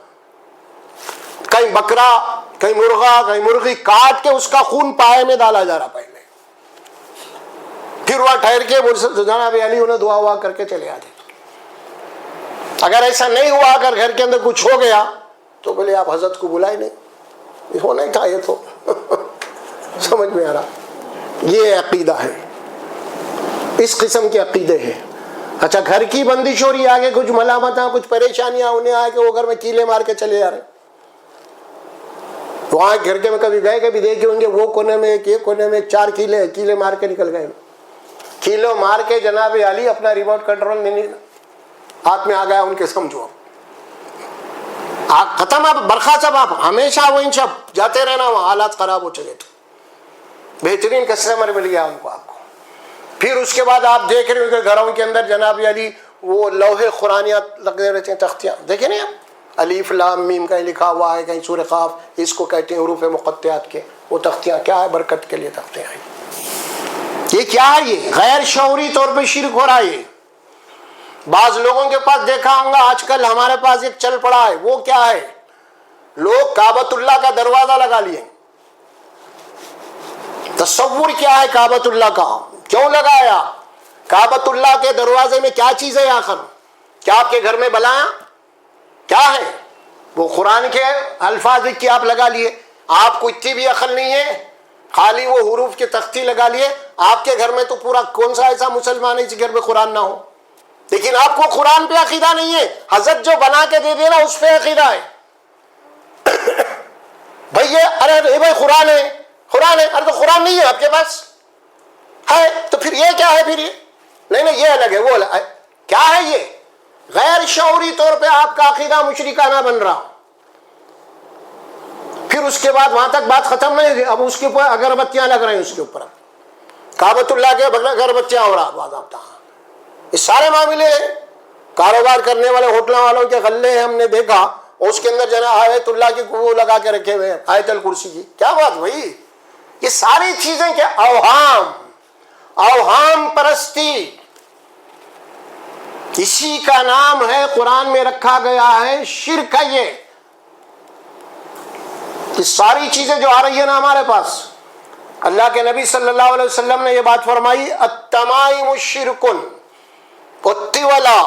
کہیں بکرا، کہیں مرغا، کہیں مرغی کاٹ کے اس کا خون پائے میں ڈالا جا رہا پہلے، پھر وہاں ٹھہر کے جناب علی انہیں دعا ہوا کر کے چلے آتے. اگر ایسا نہیں ہوا، اگر گھر کے اندر کچھ ہو گیا تو بولے آپ حضرت کو بلائے نہیں، ہونا ہی تھا یہ تو. سمجھ میں آ رہا؟ یہ عقیدہ ہے، اس قسم کے عقیدے ہیں. اچھا گھر کی بندش ہو رہی ہے، آگے کچھ ملامتیں، کچھ پریشانیاں انہیں آئے کہ وہ گھر میں کیلے مار کے چلے جا رہے. وہاں گھر کے میں کبھی گئے، کبھی دیکھے ہوں گے وہ کونے میں ایک، یہ کونے میں 4 کیلے مار کے نکل گئے. کیلو مار کے جناب علی اپنا ریموٹ کنٹرول نہیں ہاتھ میں آ گیا ان کے. سمجھو ختم. آپ برخا صاحب آپ ہمیشہ وہ ان سب جاتے رہنا، وہاں حالات خراب ہو چلے تو بہترین کسٹمر مل گیا ان کو آپ کو. پھر اس کے بعد آپ دیکھ رہے ہو کہ گھروں کے اندر جناب علی وہ لوہے قرآنیات لگے رہتے ہیں، تختیاں دیکھیں نہیں آپ، الف لام میم کہیں لکھا ہوا ہے، کہیں سورہ قاف، اس کو کہتے ہیں حروف مقطعات کے. وہ تختیاں کیا ہے؟ برکت کے لیے تختیاں ہیں. یہ کیا ہے؟ یہ غیر شعوری طور پہ شرک ہو رہا ہے. یہ بعض لوگوں کے پاس دیکھا ہوں گا آج کل ہمارے پاس ایک چل پڑا ہے. وہ کیا ہے؟ لوگ کعبۃ اللہ کا دروازہ لگا لیے. تصور کیا ہے کعبۃ اللہ کا؟ کیوں لگایا؟ کعبۃ اللہ کے دروازے میں کیا چیز ہے آخر؟ کیا آپ کے گھر میں بلایا کیا ہے؟ وہ قرآن کے الفاظ کی آپ لگا لیے. آپ کو اتنی بھی عقل نہیں ہے، خالی وہ حروف کی تختی لگا لیے. آپ کے گھر میں تو پورا کون سا ایسا مسلمان ہے جس گھر میں قرآن نہ ہو؟ لیکن آپ کو قرآن پہ عقیدہ نہیں ہے. حضرت جو بنا کے دے دے نا اس پہ عقیدہ ہے. بھائی یہ ارے بھائی قرآن ہے، قرآن ہے. ارے تو قرآن نہیں ہے آپ کے پاس، ہے تو پھر یہ کیا ہے؟ پھر یہ نہیں یہ الگ ہے، وہ الگ ہے. کیا ہے یہ؟ غیر شعوری طور پہ آپ کا عقیدہ مشرکانہ بن رہا. پھر اس کے بعد وہاں تک بات ختم نہیں ہوئی. اب اس کے اوپر اگربتیاں لگ رہی ہیں، اس کے اوپر کعبۃ اللہ کے بغیر اگربتیاں ہو رہا باضابطہ. یہ سارے معاملے کاروبار کرنے والے ہوٹلوں والوں کے غلے ہیں. ہم نے دیکھا اس کے اندر جناب آیت اللہ کی وہ لگا کے رکھے ہوئے ہیں، آیت الکرسی کی. کیا بات بھائی، یہ ساری چیزیں کیا اوہام پرستی، اسی کا نام ہے قرآن میں رکھا گیا ہے شرک ہے. یہ ساری چیزیں جو آ رہی ہے نا ہمارے پاس، اللہ کے نبی صلی اللہ علیہ وسلم نے یہ بات فرمائی، التمائم شرکن، تیولا،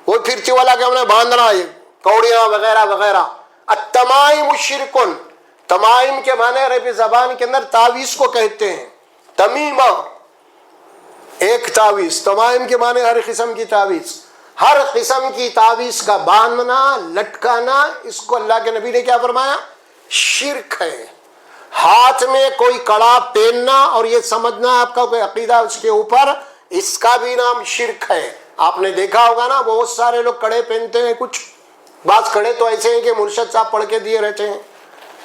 وہ پھر تیولا کے ہم نے باندھنا ہے، کوڑیاں وغیرہ وغیرہ. التمائم شرکن، تمائم کے معنی عربی زبان کے اندر تعویذ کو کہتے ہیں. تمیمہ ایک تعویذ، تمائم کے معنی ہر قسم کی تعویذ، ہر قسم کی تعویذ کا باندھنا لٹکانا، اس کو اللہ کے نبی نے کیا فرمایا؟ شرک ہے. ہاتھ میں کوئی کڑا پہننا اور یہ سمجھنا آپ کا کوئی عقیدہ اس کے اوپر، اس کا بھی نام شرک ہے. آپ نے دیکھا ہوگا نا بہت سارے لوگ کڑے پہنتے ہیں، کچھ بعض کڑے تو ایسے ہیں کہ مرشد صاحب پڑھ کے دیے رہتے ہیں،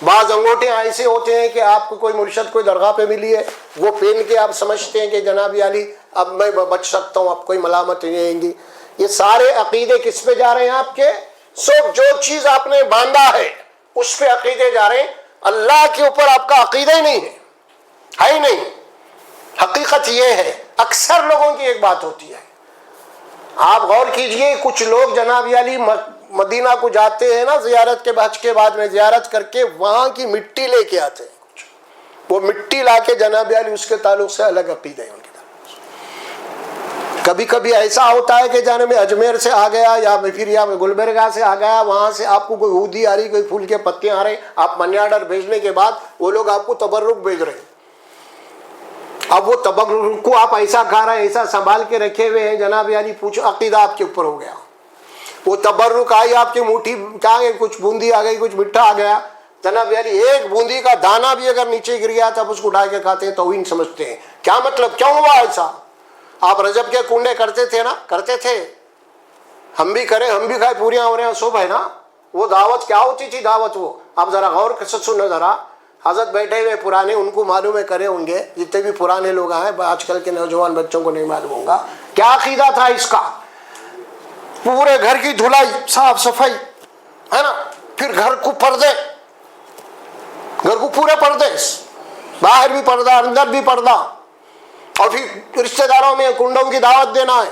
بعض انگوٹھے ایسے ہوتے ہیں کہ آپ کو کوئی مرشد کوئی درگاہ پہ ملی ہے، وہ پہن کے آپ سمجھتے ہیں کہ جناب علی اب میں بچ سکتا ہوں، اب کوئی ملامت نہیں آئیں گی. یہ سارے عقیدے کس پہ جا رہے ہیں آپ کے؟ سب جو چیز آپ نے باندھا ہے اس پہ عقیدے جا رہے ہیں. اللہ کے اوپر آپ کا عقیدہ ہی نہیں ہے ہی نہیں. حقیقت یہ ہے، اکثر لوگوں کی ایک بات ہوتی ہے، آپ غور کیجئے، کچھ لوگ جناب علی مدینہ کو جاتے ہیں نا زیارت کے حج کے بعد میں، زیارت کر کے وہاں کی مٹی لے کے آتے ہیں، کچھ وہ مٹی لا کے جناب علی اس کے تعلق سے الگ عقیدہ ہے ان کے تعلق سے. کبھی کبھی ایسا ہوتا ہے کہ جانے میں اجمیر سے آ گیا یا پھر یا گلبرگہ سے آ گیا، وہاں سے آپ کو کوئی عودی آ رہی، کوئی پھول کے پتے آ رہے، آپ منی آرڈر بھیجنے کے بعد وہ لوگ آپ کو تبرک بھیج رہے ہیں. اب وہ تبرک کو آپ ایسا کھا رہے ہیں، ایسا سنبھال کے رکھے ہوئے ہیں، جناب علی پوچھو عقیدہ آپ کے اوپر ہو گیا. وہ تبرک آئی آپ کی مٹھی کیا ہے، کچھ بوندی آ گئی، کچھ مٹھا آ گیا، جناب علی ایک بوندی کا دانہ بھی اگر نیچے گر گیا تب اس کو اٹھا کے کھاتے ہیں، توہین سمجھتے ہیں. کیا مطلب، کیوں ہوا ایسا؟ آپ رجب کے کنڈے کرتے تھے نا، کرتے تھے، ہم بھی کریں، ہم بھی کھائے، پوریاں ہو رہے ہیں صبح ہے نا. وہ دعوت کیا ہوتی تھی؟ دعوت وہ آپ ذرا غور سے سنو ذرا. حضرت بیٹھے ہوئے پرانے، ان کو معلوم ہے، کرے ہوں گے جتنے بھی پرانے لوگ ہیں، آج کل کے نوجوان بچوں کو نہیں معلوم ہوگا کیا عقیدہ تھا اس کا. پورے گھر کی دھلائی، صاف صفائی ہے نا، پھر گھر کو پردے، گھر کو پورے پردے، باہر بھی پردہ اندر بھی پردہ، اور پھر رشتہ داروں میں کنڈوں کی دعوت دینا ہے،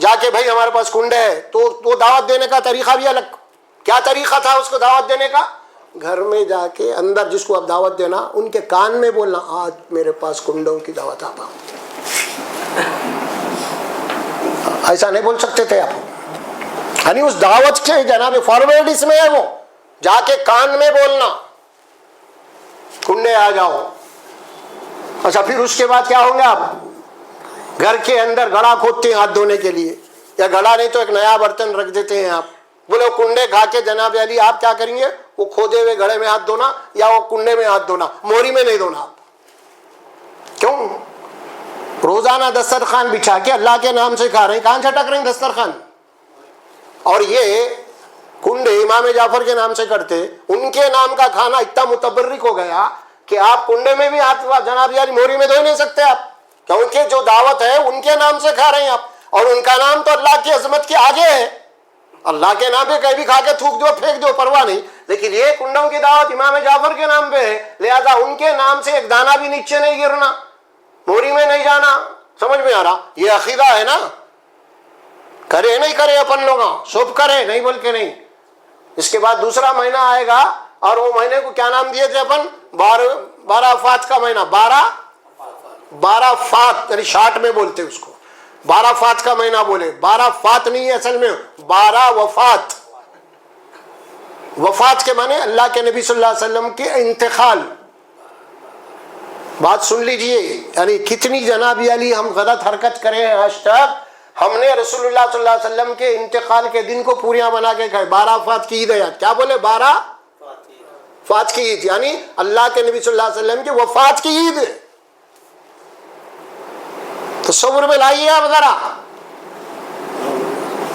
جا کے بھائی ہمارے پاس کنڈے ہے، تو وہ دعوت دینے کا طریقہ بھی الگ. کیا طریقہ تھا اس کو دعوت دینے کا؟ گھر میں جا کے اندر جس کو آپ دعوت دینا ان کے کان میں بولنا، آج میرے پاس کنڈوں کی دعوت آتا. ایسا نہیں بول سکتے تھے آپ، یعنی اس دعوت کے جناب فارورڈ اس میں ہے، وہ جا کے کان میں بولنا کنڈے آ جاؤ. اچھا پھر اس کے بعد کیا ہوں گے؟ آپ گھر کے اندر گڑا کھودتے ہیں ہاتھ دھونے کے لیے، یا گڑا نہیں تو ایک نیا برتن رکھ دیتے ہیں. آپ بولے کنڈے کھا کے جناب علی آپ کیا کریں گے؟ وہ کھودے ہوئے گھڑے میں ہاتھ دھونا یا وہ کنڈے میں ہاتھ دھونا، موری میں نہیں دھونا. آپ کیوں؟ روزانہ دسترخوان بچھا کے اللہ کے نام سے کھا رہے ہیں، کہاں چھٹک رہے ہیں دسترخوان؟ اور یہ کنڈے امام جعفر کے نام سے کرتے، ان کے نام کا کھانا اتنا متبرک ہو گیا کہ آپ کنڈے میں بھی ہاتھ جناب یار موری میں دھو نہیں سکتے آپ، کیونکہ جو دعوت ہے ان کے نام سے کھا رہے ہیں آپ، اور ان کا نام تو اللہ کی عظمت کے آگے ہے. اللہ کے نام پہ کہیں بھی کھا کے تھوک دو، پھینک دو، پرواہ نہیں، لیکن یہ کنڈوں کی دعوت امام جعفر کے نام پہ ہے، لہذا ان کے نام سے ایک دانہ بھی نیچے نہیں گرنا، موری میں نہیں جانا. سمجھ میں آ رہا؟ یہ عقیدہ ہے نا. کرے نہیں کرے اپن لوگ سب کرے، نہیں بول کے نہیں. اس کے بعد دوسرا مہینہ آئے گا، اور وہ مہینے کو کیا نام دیے تھے اپن؟ 12 فات کا مہینہ، 12 فات یعنی 60 میں بولتے اس کو، 12 فات کا مہینہ بولے. 12 فات نہیں ہے اصل میں، 12 وفات. وفات کے معنی اللہ کے نبی صلی اللہ علیہ وسلم کے انتقال. بات سن لیجئے، یعنی کتنی جناب علی ہم غلط حرکت کرے ہیں آج تک. ہم نے رسول اللہ صلی اللہ علیہ وسلم کے انتقال کے دن کو پوریاں بنا کے کھائے. 12 فات کی عید ہے، کیا بولے؟ 12 فات کی عید، یعنی اللہ کے نبی صلی اللہ علیہ وسلم کی وفات کی عید. تصور میں لائیے آپ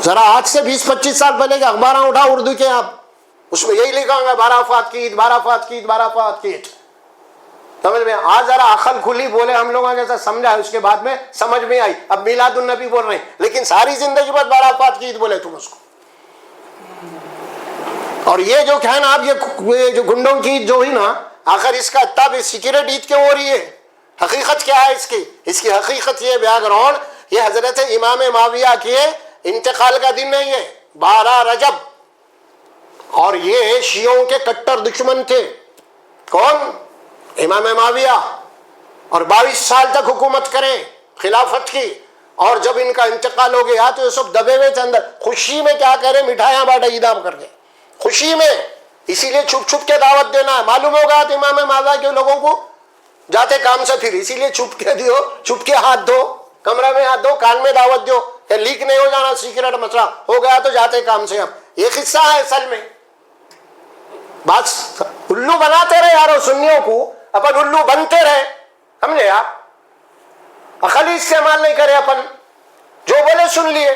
ذرا آج سے 20-25 سال پہلے کے اخبار اٹھا اردو کے، آپ اس میں یہی لکھا گا 12 فات کی عید، 12 فات کی عید، 12 فات کی عید. سمجھ میں آج ذرا عقل کھلی بولے ہم لوگوں کے ساتھ سمجھا، اس کے بعد میں سمجھ میں آئی. اب میلاد النبی بول رہے ہیں، لیکن ساری زندگی بعد 12 فات کی عید بولے تم اس کو. اور یہ جو ہے نا اب یہ جو گنڈوں کی عید جو ہوئی نا، آخر اس کا اتنا بھی سیکریٹ عید کیوں ہو رہی ہے؟ حقیقت کیا ہے اس کی حقیقت یہ بیک گراؤنڈ، یہ حضرت امام معاویہ کے انتقال کا دن نہیں ہے، 12 رجب، اور یہ شیعوں کے کٹر دشمن تھے۔ کون؟ امام معاویہ، اور 22 سال تک حکومت کریں خلافت کی، اور جب ان کا انتقال ہو گیا تو یہ سب دبے ہوئے تھے اندر، خوشی میں کیا کریں، مٹھائیاں بانٹے عیدام کر کے خوشی میں، اسی لیے چھپ چھپ کے دعوت دینا ہے۔ معلوم ہوگا تو امام معاویہ کے لوگوں کو جاتے کام سے، پھر اسی لیے چھپ کے دیو، چھپ کے ہاتھ دو، کمرہ میں ہاتھ دو، کان میں دعوت دو کہ لیک نہیں ہو جانا، سیکرٹ مسئلہ ہو گیا تو جاتے کام سے۔ اب یہ قصہ ہے اصل میں، بات الو بناتے رہے یارو سنیوں کو، اپن الو بنتے رہے، سمجھے آپ، عقل ہی استعمال نہیں کرے، اپن جو بولے سن لیے،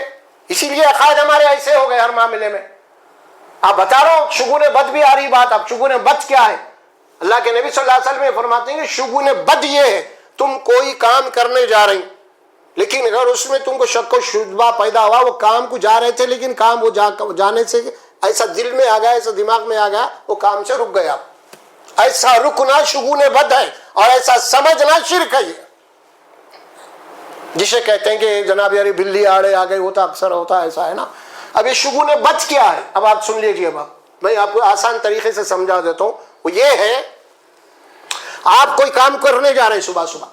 اسی لیے عقائد ہمارے ایسے ہو گئے ہر معاملے میں۔ آپ بتا رہا ہوں شگون بد بھی آ رہی بات۔ اب شگون بد کیا ہے؟ اللہ کے نبی صلی اللہ علیہ وسلم فرماتے ہیں کہ شگون بد یہ ہے، تم کوئی کام کرنے جا رہی، لیکن اگر اس میں تم کو شک و شبہ پیدا ہوا، وہ کام کو جا رہے تھے لیکن کام وہ جانے سے ایسا دل میں آ گیا، ایسا دماغ میں آ گیا، وہ کام سے رک گیا، ایسا رکنا شگون بد ہے، اور ایسا سمجھنا شرک ہے، جسے کہتے ہیں کہ جناب یاری بلی آڑے آ گئی، ہوتا اکثر ہوتا ایسا ہے نا۔ اب یہ شگون بد کیا ہے؟ اب آپ سن لیجئے، اب میں آپ کو آسان طریقے سے سمجھا دیتا ہوں۔ وہ یہ ہے، آپ کوئی کام کرنے جا رہے ہیں صبح صبح،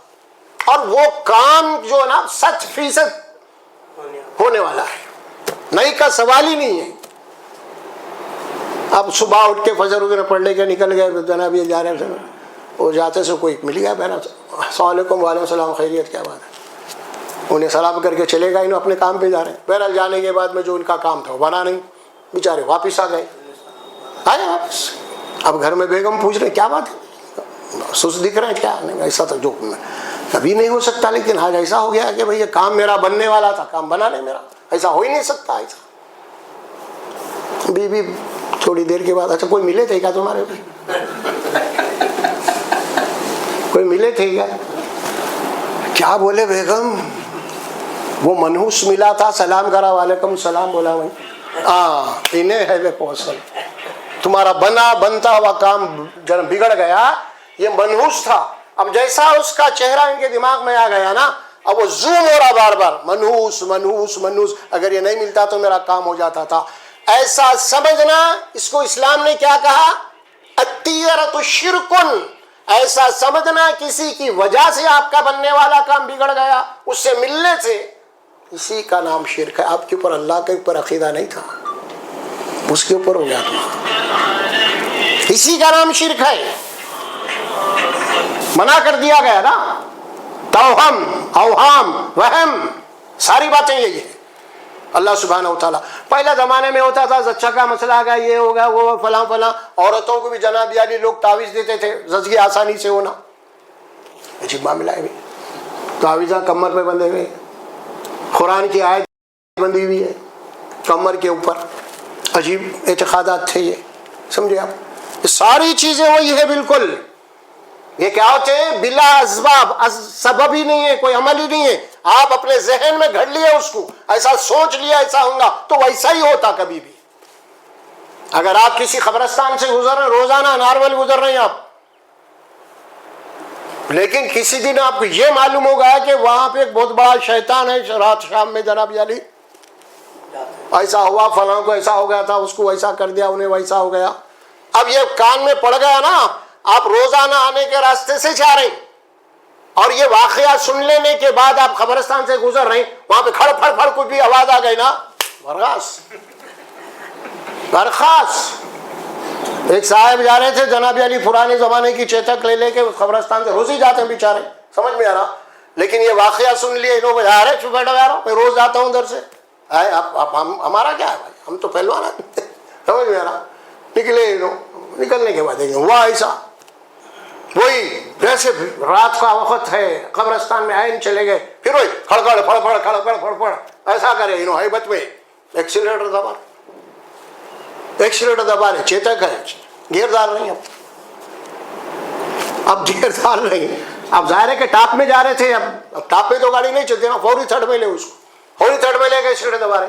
اور وہ کام جو ہے نا 100% ہونے والا ہے، نہیں کا سوال ہی نہیں ہے۔ اب صبح اٹھ کے فجر وغیرہ پڑھ لے کے نکل گئے، جناب یہ جا رہے ہیں، وہ جاتے سے کوئی مل گیا، بہنا السلام علیکم، وعلیکم السلام، خیریت، کیا بات ہے، انہیں سلام کر کے چلے گا، انہوں اپنے کام پہ جا رہے ہیں۔ بہرحال جانے کے بعد میں جو ان کا کام تھا وہ بنا نہیں، بیچارے واپس آ گئے، آئے واپس۔ اب گھر میں بیگم پوچھ رہے کیا بات ہے، سست دکھ رہے ہیں کیا؟ نہیں، ایسا تو جو کبھی نہیں ہو سکتا، لیکن آج ایسا ہو گیا کہ بھئی یہ کام میرا بننے والا تھا، کام بنا نہیں میرا، ایسا ہو ہی نہیں سکتا ایسا۔ بیوی تھوڑی دیر کے بعد، اچھا کوئی ملے تھے کیا تمہارے کو؟ کوئی ملے تھے کیا بولے بیگم؟ وہ منحوس ملا تھا، سلام کرا، وعلیکم السلام بولا، وہی انہیں ہے وہ پوصل، تمہارا بنتا ہوا کام بگڑ گیا، یہ منحوس تھا۔ اب جیسا اس کا چہرہ ان کے دماغ میں آ گیا نا، اب وہ زوم ہو رہا بار بار، منحوس منحوس منحوس، اگر یہ نہیں ملتا تو میرا کام ہو جاتا تھا، ایسا سمجھنا۔ اس کو اسلام نے کیا کہا؟ الطیرۃ شرکن، ایسا سمجھنا کسی کی وجہ سے آپ کا بننے والا کام بگڑ گیا، اس سے ملنے سے، اسی کا نام شرک ہے۔ آپ کے اوپر اللہ کے اوپر عقیدہ نہیں تھا، اس کے اوپر ہو گیا تھا، اسی کا نام شرک ہے، منع کر دیا گیا نا۔ توہم، اوہام، وہم، ساری باتیں یہی ہیں۔ اللہ سبحانہ و تعالیٰ، پہلے زمانے میں ہوتا تھا زچہ کا مسئلہ آ گیا، یہ ہو گیا، وہ فلاں فلاں، عورتوں کو بھی جناب عالی لوگ تعویذ دیتے تھے، زچگی آسانی سے ہونا، عجیب معاملہ ہے، تعویذاں کمر پہ بندھے ہوئے، قرآن کی آیت بندھی ہوئی ہے کمر کے اوپر، عجیب اعتقادات تھے یہ، سمجھے آپ؟ یہ ساری چیزیں وہی ہے بالکل۔ یہ کیا ہوتے ہیں؟ بلا اسباب، سبب ہی نہیں ہے، کوئی عمل ہی نہیں ہے، آپ اپنے ذہن میں گھڑ لیے اس کو، ایسا سوچ لیا ایسا ہوگا، تو ویسا ہی ہوتا کبھی بھی۔ اگر آپ کسی قبرستان سے گزر رہے ہیں، روزانہ نارمل گزر رہے ہیں آپ، لیکن کسی دن آپ کو یہ معلوم ہوگا کہ وہاں پہ ایک بہت بڑا شیطان ہے، رات شام میں جناب علی ایسا ہوا، فلاں کو ایسا ہو گیا تھا، اس کو ایسا کر دیا، انہیں ویسا ہو گیا۔ اب یہ کان میں پڑ گیا نا، آپ روزانہ آنے کے راستے سے جا رہے ہیں، اور یہ واقعہ سن لینے کے بعد آپ قبرستان سے گزر رہے ہیں، وہاں پہ کھڑ پھڑ پھڑ کوئی بھی آواز آ گئی نا، برخاست۔ ایک صاحب جا رہے تھے جناب علی، پرانے زمانے کی چیتک لے کے قبرستان سے، روز ہی جاتے ہیں بیچارے، سمجھ میں آ رہا، لیکن یہ واقعہ سن لیے انہوں نے، ارے چپ بیٹھو یار، میں روز جاتا ہوں ادھر سے، ہمارا کیا ہے بھائی، ہم تو پہلوان ہیں، سمجھ میں آ رہا۔ نکلے انہوں، نکلنے کے بعد ہوا ایسا، وہی جیسے رات کا وقت ہے، قبرستان میں آئین چلے گئے، پھر وہی کھڑکڑ پھڑ پھڑ کھڑکڑ پھڑ پھڑ ایسا کرے، انہوں ہیبت میں ایکسیلیٹر دبا، ایکسیلیٹر دبا رہے، چیتک ہے، گیئر ڈال رہی ہیں، اب گیئر ڈال رہی ہیں، اب ظاہر ہے کہ ٹاپ میں جا رہے تھے، اب ٹاپ میں تو گاڑی نہیں چلتی نا، فوری تھرڈ میں لے اس کو، فوری تھرڈ میں لے کے ایکسیلیٹر دبا رہے،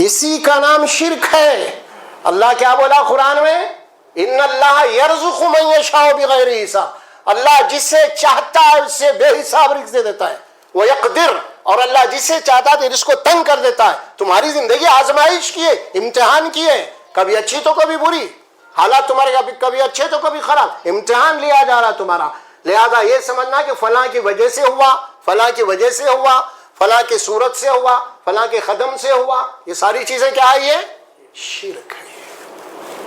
اسی کا نام شرک ہے. اللہ کیا بولا قرآن میں؟ ان اللہ یرزق من یشاء بغیر حساب. اللہ جسے چاہتا ہے اس سے بے حساب رزق دے دیتا ہے. وہ یقدر، اور اللہ جسے چاہتا ہے رزق کو تنگ کر دیتا ہے. تمہاری زندگی آزمائش کی ہے، امتحان کی ہے، کبھی اچھی تو کبھی بری، حالات تمہارے کبھی اچھے تو کبھی خراب، امتحان لیا جا رہا تمہارا. لہذا یہ سمجھنا کہ فلاں کی وجہ سے ہوا، فلاں کی وجہ سے ہوا، فلاں کی صورت سے ہوا، فلاں کے قدم سے ہوا، یہ ساری چیزیں کیا ہے؟ یہ شرک ہے.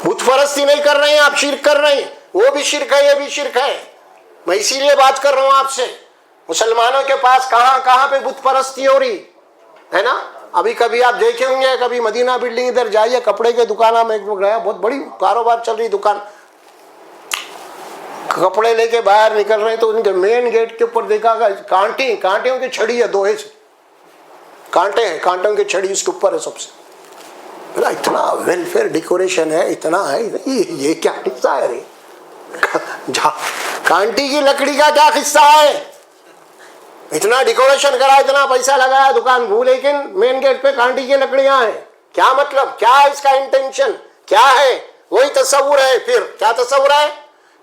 بت پرستی نہیں کر رہے ہیں آپ، شرک کر رہے ہیں. وہ بھی شرک ہے، یہ بھی شرک ہے. میں اسی لیے بات کر رہا ہوں آپ سے. مسلمانوں کے پاس کہاں کہاں پہ بت پرستی ہو رہی ہے نا. ابھی کبھی آپ دیکھے ہوں گے، کبھی مدینہ بلڈنگ ادھر جائیے، کپڑے کے دکانوں میں گیا، بہت بڑی کاروبار چل رہی دکان، کپڑے لے کے باہر نکل رہے ہیں تو ان کے مین گیٹ کے اوپر دیکھا گا کانٹوں کی چھڑی ہے، دوہے سے کانٹے ہیں، کانٹوں کی چھڑی اس کے اوپر ہے سب سے. اتنا ویلفیئر ڈیکوریشن ہے، اتنا ہے، یہ کیا قصہ ہے رے؟ کانٹی کی لکڑی کا کیا قصہ ہے؟ اتنا ڈیکوریشن کرا، اتنا پیسہ لگایا دکان وہ، لیکن مین گیٹ پہ کانٹی کی لکڑیاں ہیں. کیا مطلب؟ کیا اس کا انٹینشن کیا ہے؟ وہی تصور ہے. پھر کیا تصور ہے؟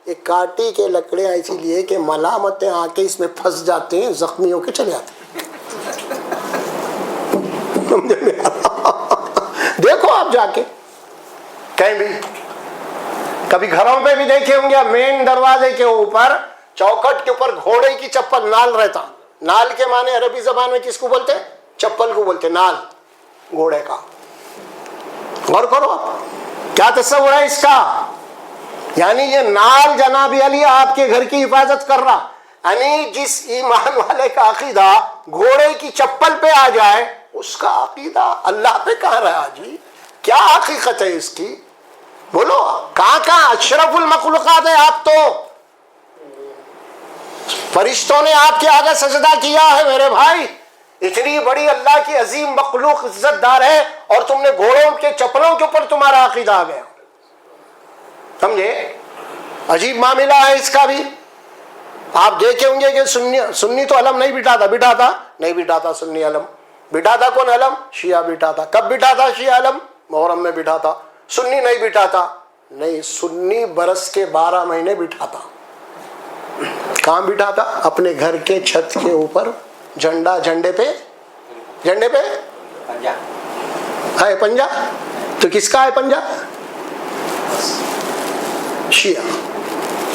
یہ کانٹی کے لکڑیاں اسی لیے کہ ملامتیں آ کے اس میں پھنس جاتے ہیں، زخمی ہو کے چلے جاتے ہیں. دیکھو آپ جا کے کہیں بھی، کبھی گھروں پہ بھی دیکھے ہوں گے، مین دروازے کے اوپر چوکھٹ کے اوپر گھوڑے کی چپل، نال رہتا. نال کے معنی عربی زبان میں کس کو بولتے؟ چپل کو بولتے، نال گھوڑے کا. غور کرو آپ، کیا تصور ہے اس کا؟ یعنی یہ نال جناب علی آپ کے گھر کی حفاظت کر رہا. یعنی جس ایمان والے کا عقیدہ گھوڑے کی چپل پہ آ جائے، اس کا عقیدہ اللہ پہ کہاں رہا جی؟ کیا حقیقت ہے اس کی؟ بولو کہاں اشرف المخلوقات ہے آپ. تو فرشتوں نے آپ کے آگے سجدہ کیا ہے میرے بھائی. اتنی بڑی اللہ کی عظیم مخلوق عزت دار ہے، اور تم نے گھوڑوں کے چپلوں کے اوپر تمہارا عقیدہ آ گیا. سمجھے؟ عجیب معاملہ ہے اس کا بھی. آپ دیکھے ہوں گے کہ سنی تو علم نہیں بٹھاتا نہیں بٹھاتا. سنی علم بٹھاتا کون؟ علم شیعہ بٹھاتا. کب بٹھاتا شیعہ علم؟ محرم میں بٹھاتا. سنی نہیں بٹھاتا. نہیں، سنی برس کے 12 مہینے بٹھاتا. کہاں بٹھاتا؟ اپنے گھر کے چھت کے اوپر جھنڈے پہ ہے پنجا. تو کس کا ہے پنجا؟ شیعہ.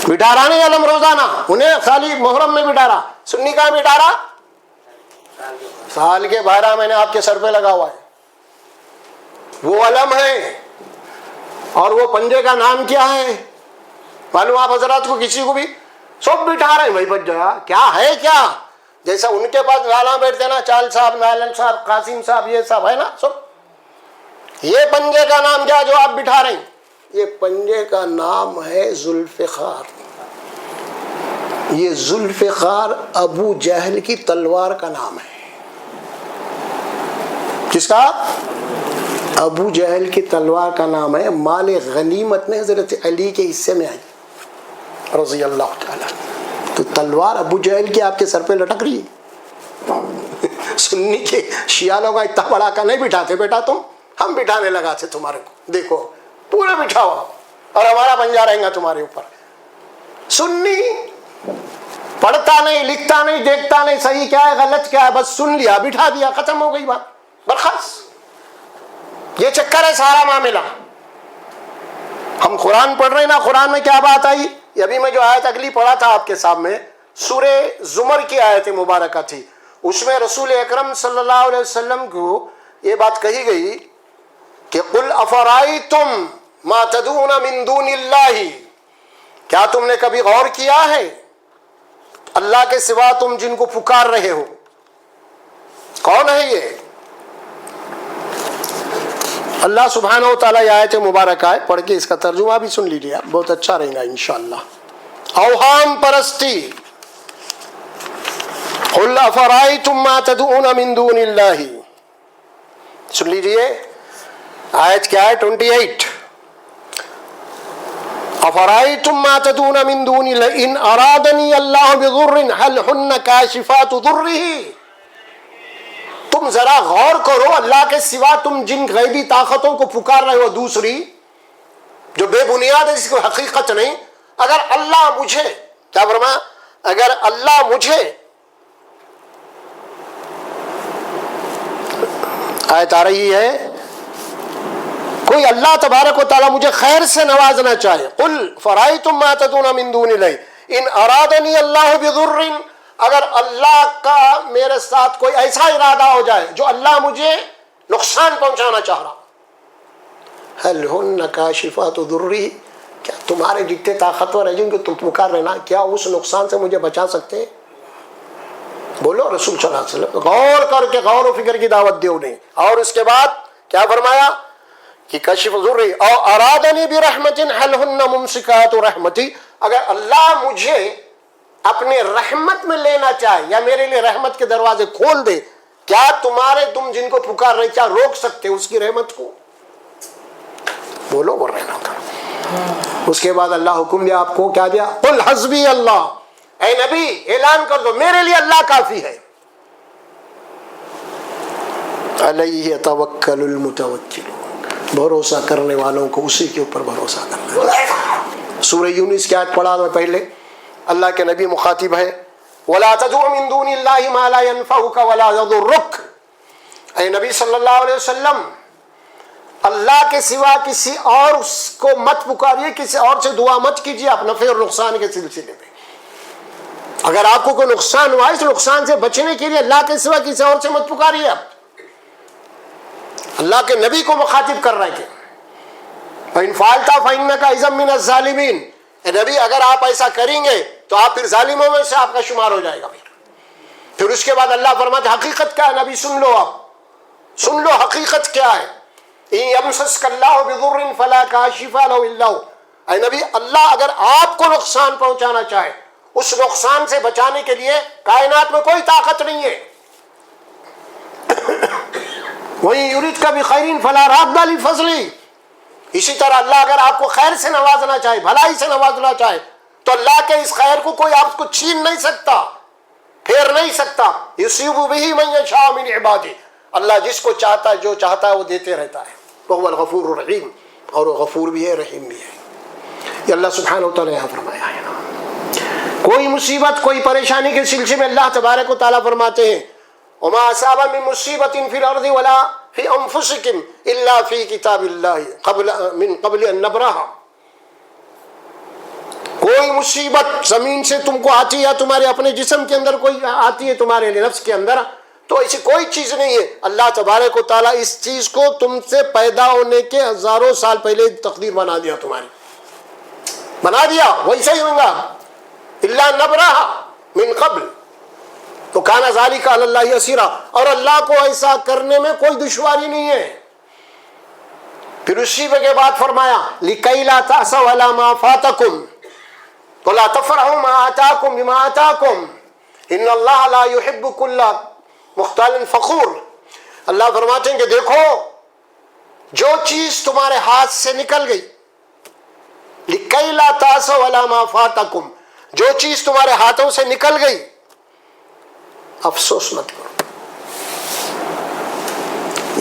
بٹھا رہا نہیں علم روزانہ، انہیں خالی محرم میں بٹھا رہا. سنی کہاں بٹھا رہا؟ سال کے 12 مہینے آپ کے سر پہ لگا ہوا ہے. وہ علم ہے. اور وہ پنجے کا نام کیا ہے معلوم آپ حضرات کو؟ کسی کو بھی سب بٹھا رہے ہیں بھائی. بچ جایا کیا ہے؟ کیا جیسا ان کے پاس لالا بیٹھتے نا، چال صاحب، نائلن صاحب، قاسم صاحب، یہ سب ہے نا سب. یہ پنجے کا نام کیا جو آپ بٹھا رہے ہیں؟ یہ پنجے کا نام ہے ذوالفقار. یہ ذوالفقار ابو جہل کی تلوار کا نام ہے. کس کا؟ ابو جہل کی تلوار کا نام ہے. مال غنیمت میں حضرت علی کے حصے میں آئی رضی اللہ تعالیٰ. تو تلوار ابو جہل کی آپ کے سر پہ لٹک رہی ہے. سنی کے شیعہ لوگ اتنا بڑا کا نہیں بٹھاتے بیٹا تم، ہم بٹھانے لگا تھے تمہارے کو. دیکھو پورا بٹھاؤ اور ہمارا پنجا رہے گا تمہارے اوپر. سنی پڑھتا نہیں، لکھتا نہیں، دیکھتا نہیں، صحیح کیا ہے غلط کیا ہے، بس سن لیا، بٹھا دیا، ختم ہو گئی بات، برخاست. یہ چکر ہے سارا معاملہ. ہم قرآن پڑھ رہے ہیں نا، قرآن میں کیا بات آئی؟ ابھی میں جو آیت اگلی پڑھا تھا آپ کے سامنے، سورہ زمر کی آیت مبارکہ تھی. اس میں رسول اکرم صلی اللہ علیہ وسلم کو یہ بات کہی گئی کہ قل افرائیتم ما تدعون من دون اللہ، کیا تم نے کبھی غور کیا ہے اللہ کے سوا تم جن کو پکار رہے ہو کون ہے؟ یہ اللہ سبحانہ و تعالیٰ یہ آیت مبارکہ ہے، پڑھ کے اس کا ترجمہ بھی سن لیجیے، بہت اچھا رہے گا انشاءاللہ. اوہام پرستی، قل افرائیتم ما تدعون من دون اللہ. سن لیجیے آیت کیا ہے؟ 28. افرائیتم ما تدعون من دون اللہ ان ارادنی اللہ بضر هل ہن کاشفات ضرہ. تو تم ذرا غور کرو، اللہ کے سوا تم جن غیبی طاقتوں کو پکار رہے ہو دوسری جو بے بنیاد ہے، جس کی حقیقت نہیں، اگر اللہ مجھے، کیا فرمایا، اگر اللہ مجھے، آیت آ رہی ہے، کوئی اللہ تبارک و تعالیٰ مجھے خیر سے نوازنا چاہے، قل فرائیتم ما تدعون من دون اللہ ان ارادنی اللہ بضر، اگر اللہ کا میرے ساتھ کوئی ایسا ارادہ ہو جائے جو اللہ مجھے نقصان پہنچانا چاہ رہا، هل هن کاشفات ضری، کیا تمہارے جتنے طاقتور ہیں جن کو تم پکار رہے نا، کیا اس نقصان سے مجھے بچا سکتے ہیں؟ بولو رسول صلی اللہ علیہ وسلم، غور کر کے غور و فکر کی دعوت دیو نہیں۔ اور اس کے بعد کیا فرمایا کہ کشف ضری او ارادنی برحمت ہل ہن ممسکات رحمتی، اگر اللہ مجھے اپنے رحمت میں لینا چاہے یا میرے لیے رحمت کے دروازے کھول دے، کیا تم جن کو پکار رہے کیا روک سکتے اس کی رحمت کو؟ بولو بول رہے نا۔ اس کے بعد اللہ حکم دیا آپ کو، کیا دیا؟ قل حسبی اللہ، اے نبی اعلان کر دو میرے لیے اللہ کافی ہے، علیہ یتوکل المتوکلون، بھروسہ کرنے والوں کو اسی کے اوپر بھروسہ کرنا۔ سورہ یونس کی آیت پڑھا میں پہلے، اللہ کے نبی مخاطب ہے، وَلَا تَدْعُ مِن دُونِ اللَّهِ مَا لَا يَنفَعُكَ وَلَا يَضُرُّكَ، اے نبی صلی اللہ علیہ وسلم اللہ کے سوا کسی اور کو مت پکاریے، کسی اور سے دعا مت کیجیے آپ نفع اور نقصان کے سلسلے میں۔ اگر آپ کو کوئی نقصان ہوا اس نقصان سے بچنے کے لیے اللہ کے سوا کسی اور سے مت پکاریے۔ آپ اللہ کے نبی کو مخاطب کر رہے تھے، فَإِنْ فَعَلْتَ فَإِنَّكَ إِذًا مِنَ الظَّالِمِينَ، اے نبی اگر آپ ایسا کریں گے تو آپ پھر ظالموں میں سے آپ کا شمار ہو جائے گا۔ پھر اس کے بعد اللہ فرماتے حقیقت کیا ہے؟ نبی سن لو، آپ سن لو حقیقت کیا ہے۔ إِن يَمْسَسْكَ اللَّهُ بِضُرٍّ فَلَا كَاشِفَ لَهُ إِلَّا هُوَ، اے نبی اللہ اگر آپ کو نقصان پہنچانا چاہے اس نقصان سے بچانے کے لیے کائنات میں کوئی طاقت نہیں ہے۔ وَإِن يُرِدْكَ بِخَيْرٍ فَلَا رَادَّ لِفَضْلِهِ، اسی طرح اللہ اگر آپ کو خیر سے نوازنا چاہے، بھلائی سے نوازنا چاہے، تو اللہ کے اس خیر کو کوئی آپ کو چھین نہیں سکتا، پھیر نہیں سکتا۔ يُصِيبُ بِهِ مَن يَشَاءُ مِنْ عِبَادِهِ، اللہ جس کو چاہتا ہے جو چاہتا ہے وہ دیتے رہتا ہے۔ وَهُوَ الْغَفُورُ الرَّحِيمُ، اور وہ غفور بھی ہے رحیم بھی ہے۔ یہ اللہ سبحانہ و تعالیٰ یہاں فرمایا ہے نا، کوئی مصیبت کوئی پریشانی کے سلسلے میں اللہ تبارک و تعالیٰ فرماتے ہیں وَمَا أَصَابَ مِن مُّصِيبَةٍ فِي الْأَرْضِ وَلَا فِي أَنفُسِكُمْ إِلَّا فِي كِتَابِ اللَّهِ مِن قَبْلِ أَن نَّبْرَأَهَا، کوئی مصیبت زمین سے تم کو آتی ہے یا تمہارے اپنے جسم کے اندر کوئی آتی ہے، تمہارے نفس کے اندر، تو ایسی کوئی چیز نہیں ہے، اللہ تبارک و تعالیٰ اس چیز کو تم سے پیدا ہونے کے ہزاروں سال پہلے تقدیر بنا دیا، تمہاری بنا دیا، ویسے ہی ہوگا۔ إِلَّا نَبْرَأَهَا مِن قَبْلِ، تو کان ذالک علی اللہ یسیرا، اور اللہ کو ایسا کرنے میں کوئی دشواری نہیں ہے۔ پھر اسی کے بعد فرمایا لِكَيْ لَا تَأْسَوْا عَلَىٰ مَا فَاتَكُمْ وَلَا تَفْرَحُوا مَا آتَاكُمْ بِمَا آتَاكُمْ إِنَّ اللَّهَ لَا يُحِبُّ كُلَّ مختال فخور، اللہ فرماتے ہیں کہ دیکھو جو چیز تمہارے ہاتھ سے نکل گئی، لِكَيْ لَا تَأْسَوْا عَلَىٰ مَا فَاتَكُمْ، جو چیز تمہارے ہاتھوں سے نکل گئی افسوس مت کرو۔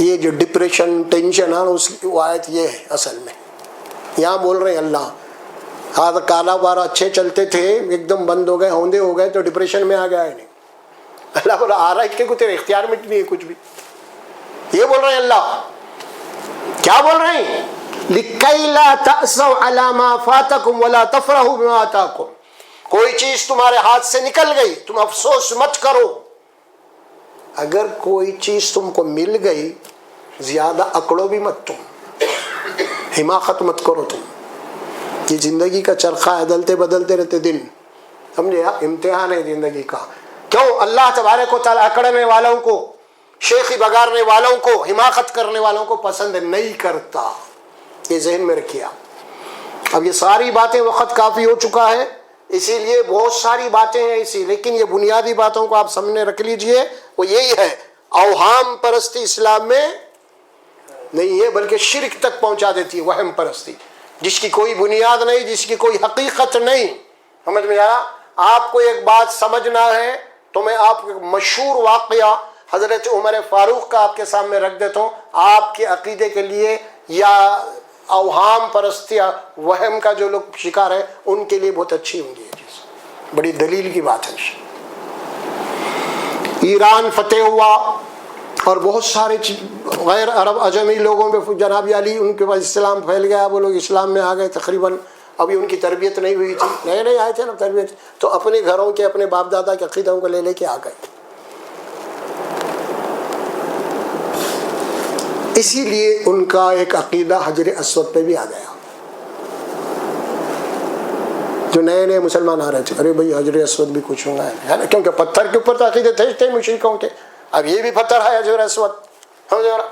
یہ جو ڈپریشن ٹینشن ہے اس کی آیت یہ ہے اصل میں، یہاں بول رہے ہیں اللہ ہاتھ کالا بارہ اچھے چلتے تھے ایک دم بند ہو گئے، ہوندے ہو گئے تو ڈپریشن میں آ گیا ہے نہیں، اللہ بولا آ رہا ہے کہ تیرے اختیار میں نہیں ہے کچھ بھی، یہ بول رہے ہیں اللہ، کیا بول رہے ہیں لِكَيْ لَا تَأْسَوْا عَلَىٰ مَا فَاتَكُمْ وَلَا تَفْرَحُوا بِمَا آتَاكُمْ، کوئی چیز تمہارے ہاتھ سے نکل گئی تم افسوس مت کرو، اگر کوئی چیز تم کو مل گئی زیادہ اکڑو بھی مت، تم حماقت مت کرو، تم یہ زندگی کا چرخہ ہے، بدلتے بدلتے رہتے دن، سمجھے آپ، امتحان ہے زندگی کا۔ کیوں اللہ تبارک و تعالیٰ اکڑنے والوں کو، شیخی بگارنے والوں کو، حماقت کرنے والوں کو پسند نہیں کرتا، یہ ذہن میں رکھیے۔ اب یہ ساری باتیں وقت کافی ہو چکا ہے، اسی لیے بہت ساری باتیں ہیں اسی، لیکن یہ بنیادی باتوں کو آپ سامنے رکھ لیجئے، وہ یہی ہے اوہام پرستی اسلام میں نہیں ہے، بلکہ شرک تک پہنچا دیتی ہے، وہم پرستی جس کی کوئی بنیاد نہیں، جس کی کوئی حقیقت نہیں۔ سمجھ میں آیا؟ آپ کو ایک بات سمجھنا ہے تو میں آپ کو مشہور واقعہ حضرت عمر فاروق کا آپ کے سامنے رکھ دیتا ہوں، آپ کے عقیدے کے لیے یا اوہام پرستی وہم کا جو لوگ شکار ہے ان کے لیے بہت اچھی ہوں گی یہ چیز، بڑی دلیل کی بات ہے۔ ایران فتح ہوا اور بہت سارے غیر عرب اجمی لوگوں پہ جناب علی ان کے پاس اسلام پھیل گیا، وہ لوگ اسلام میں آ گئے، تقریباً ابھی ان کی تربیت نہیں ہوئی تھی، نئے نئے آئے تھے نا تربیت، تو اپنے گھروں کے اپنے باپ دادا کے عقیدوں کو لے کے آ گئے۔ اسی لیے ان کا ایک عقیدہ حجر اسود پہ بھی آ گیا۔ جو نئے نئے مسلمان آ رہے تھے، ارے بھائی حجر اسود بھی کچھ ہوگا ہے نا، کیونکہ پتھر کے اوپر تو عقیدے تھے مشرکوں کے، اب یہ بھی پتھر ہے حجر اسود،